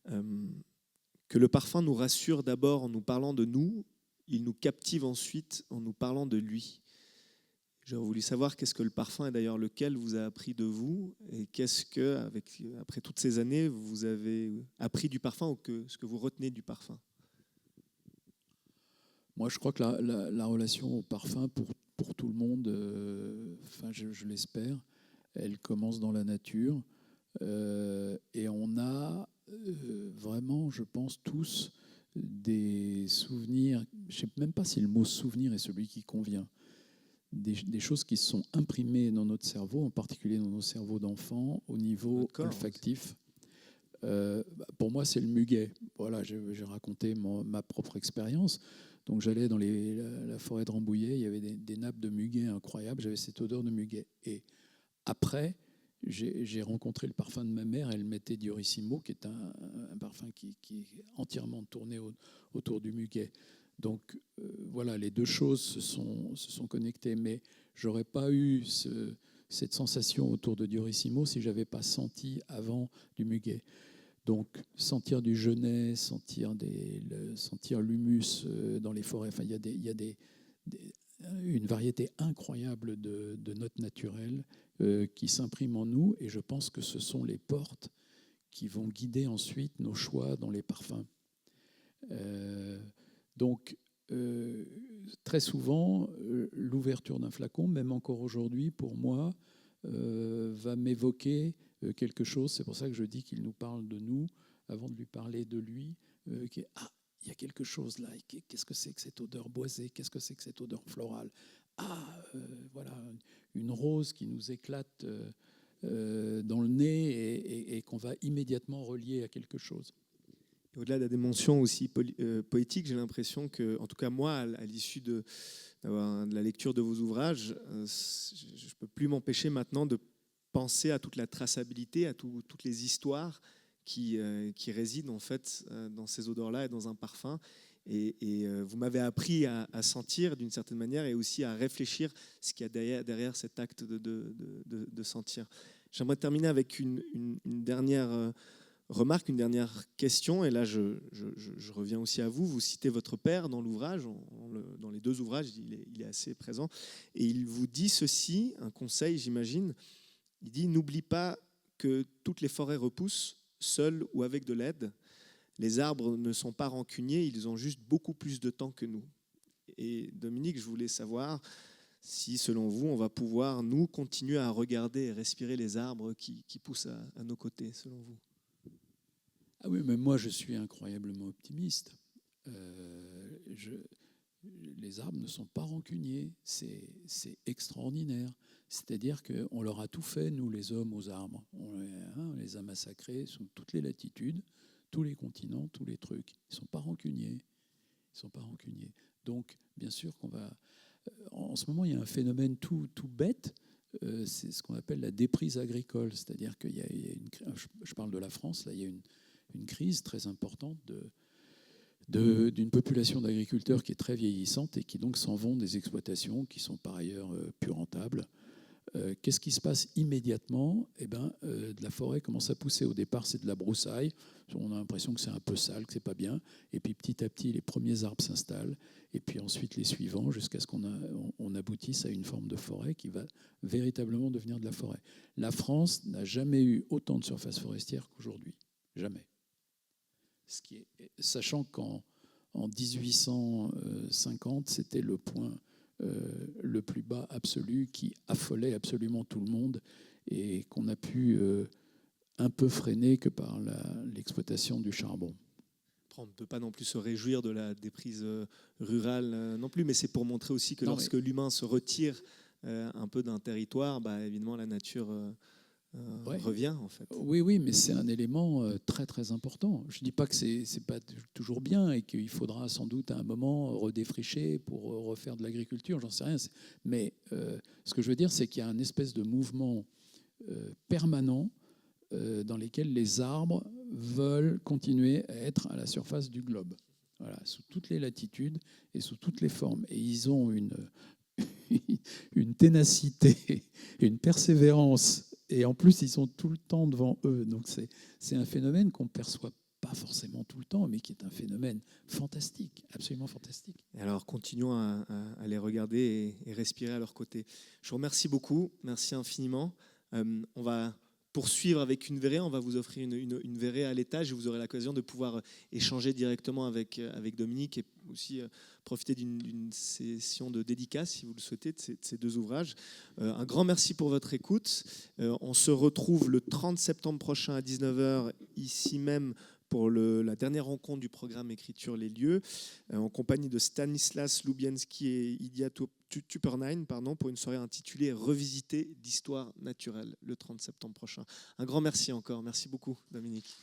que le parfum nous rassure d'abord en nous parlant de nous, il nous captive ensuite en nous parlant de lui. J'aurais voulu savoir qu'est-ce que le parfum et d'ailleurs lequel vous a appris de vous et qu'est-ce que, après toutes ces années, vous avez appris du parfum ou ce que vous retenez du parfum. Moi, je crois que la relation au parfum, pour tout le monde, je l'espère, elle commence dans la nature. Et on a vraiment, je pense, tous des souvenirs, je ne sais même pas si le mot souvenir est celui qui convient, des choses qui sont imprimées dans notre cerveau, en particulier dans nos cerveaux d'enfants, au niveau olfactif. Pour moi, c'est le muguet. Voilà, j'ai raconté ma propre expérience. Donc, j'allais dans la forêt de Rambouillet, il y avait des nappes de muguet incroyables, j'avais cette odeur de muguet. Et après, j'ai rencontré le parfum de ma mère, elle mettait Diorissimo, qui est un parfum qui est entièrement tourné autour du muguet. Donc voilà, les deux choses se sont connectées, mais j'aurais pas eu cette sensation autour de Diorissimo si j'avais pas senti avant du muguet. Donc sentir du genêt, sentir l'humus dans les forêts, enfin il y a une variété incroyable de notes naturelles qui s'impriment en nous, et je pense que ce sont les portes qui vont guider ensuite nos choix dans les parfums. Donc, très souvent, l'ouverture d'un flacon, même encore aujourd'hui, pour moi, va m'évoquer quelque chose. C'est pour ça que je dis qu'il nous parle de nous avant de lui parler de lui. il y a quelque chose là. Qu'est-ce que c'est que cette odeur boisée? Qu'est-ce que c'est que cette odeur florale? Voilà, une rose qui nous éclate dans le nez et qu'on va immédiatement relier à quelque chose. Au-delà de la dimension aussi poétique, j'ai l'impression que, en tout cas moi, à l'issue de la lecture de vos ouvrages, je ne peux plus m'empêcher maintenant de penser à toute la traçabilité, à toutes les histoires qui résident en fait dans ces odeurs-là et dans un parfum. Et vous m'avez appris à sentir d'une certaine manière et aussi à réfléchir ce qu'il y a derrière cet acte de sentir. J'aimerais terminer avec une dernière remarque, une dernière question. Et là, je reviens aussi à vous. Vous citez votre père dans l'ouvrage, dans les deux ouvrages, il est assez présent. Et il vous dit ceci, un conseil, j'imagine. Il dit « N'oublie pas que toutes les forêts repoussent, seules ou avec de l'aide. Les arbres ne sont pas rancuniers, ils ont juste beaucoup plus de temps que nous. » Et Dominique, je voulais savoir si, selon vous, on va pouvoir, nous, continuer à regarder et respirer les arbres qui poussent à nos côtés, selon vous. Ah oui, mais moi, je suis incroyablement optimiste. Les arbres ne sont pas rancuniers, c'est extraordinaire. C'est-à-dire qu'on leur a tout fait, nous, les hommes, aux arbres. On les a massacrés sous toutes les latitudes, tous les continents, tous les trucs. Ils ne sont pas rancuniers. Ils sont pas rancuniers. Donc, bien sûr qu'on va... En ce moment, il y a un phénomène tout bête, c'est ce qu'on appelle la déprise agricole. C'est-à-dire qu'il y a une... Je parle de la France, là, il y a une crise très importante d'une population d'agriculteurs qui est très vieillissante et qui donc s'en vont des exploitations qui sont par ailleurs plus rentables. Qu'est-ce qui se passe immédiatement? De la forêt commence à pousser. Au départ, c'est de la broussaille. On a l'impression que c'est un peu sale, que c'est pas bien. Et puis petit à petit, les premiers arbres s'installent. Et puis ensuite, les suivants, jusqu'à ce qu'on aboutisse à une forme de forêt qui va véritablement devenir de la forêt. La France n'a jamais eu autant de surface forestière qu'aujourd'hui. Jamais. Sachant qu'en 1850, c'était le point le plus bas absolu qui affolait absolument tout le monde et qu'on a pu un peu freiner que par l'exploitation du charbon. On ne peut pas non plus se réjouir de la déprise rurale non plus, mais c'est pour montrer aussi que lorsque l'humain se retire un peu d'un territoire, évidemment la nature revient en fait. Oui, mais c'est un élément très très important. Je ne dis pas que c'est pas toujours bien et qu'il faudra sans doute à un moment redéfricher pour refaire de l'agriculture, j'en sais rien. Mais ce que je veux dire, c'est qu'il y a une espèce de mouvement permanent dans lequel les arbres veulent continuer à être à la surface du globe. Voilà, sous toutes les latitudes et sous toutes les formes. Et ils ont une ténacité, une persévérance. Et en plus, ils sont tout le temps devant eux. Donc c'est un phénomène qu'on ne perçoit pas forcément tout le temps, mais qui est un phénomène fantastique, absolument fantastique. Et alors, continuons à les regarder et respirer à leur côté. Je vous remercie beaucoup. Merci infiniment. On va poursuivre avec une verrée. On va vous offrir une verrée à l'étage et vous aurez l'occasion de pouvoir échanger directement avec Dominique et aussi profiter d'une session de dédicace, si vous le souhaitez, de ces deux ouvrages. Un grand merci pour votre écoute. On se retrouve le 30 septembre prochain à 19h, ici même, pour la dernière rencontre du programme Écriture les lieux, en compagnie de Stanislas Lubienski et Idia Tuppernein, pour une soirée intitulée « Revisiter l'histoire naturelle » le 30 septembre prochain. Un grand merci encore. Merci beaucoup, Dominique.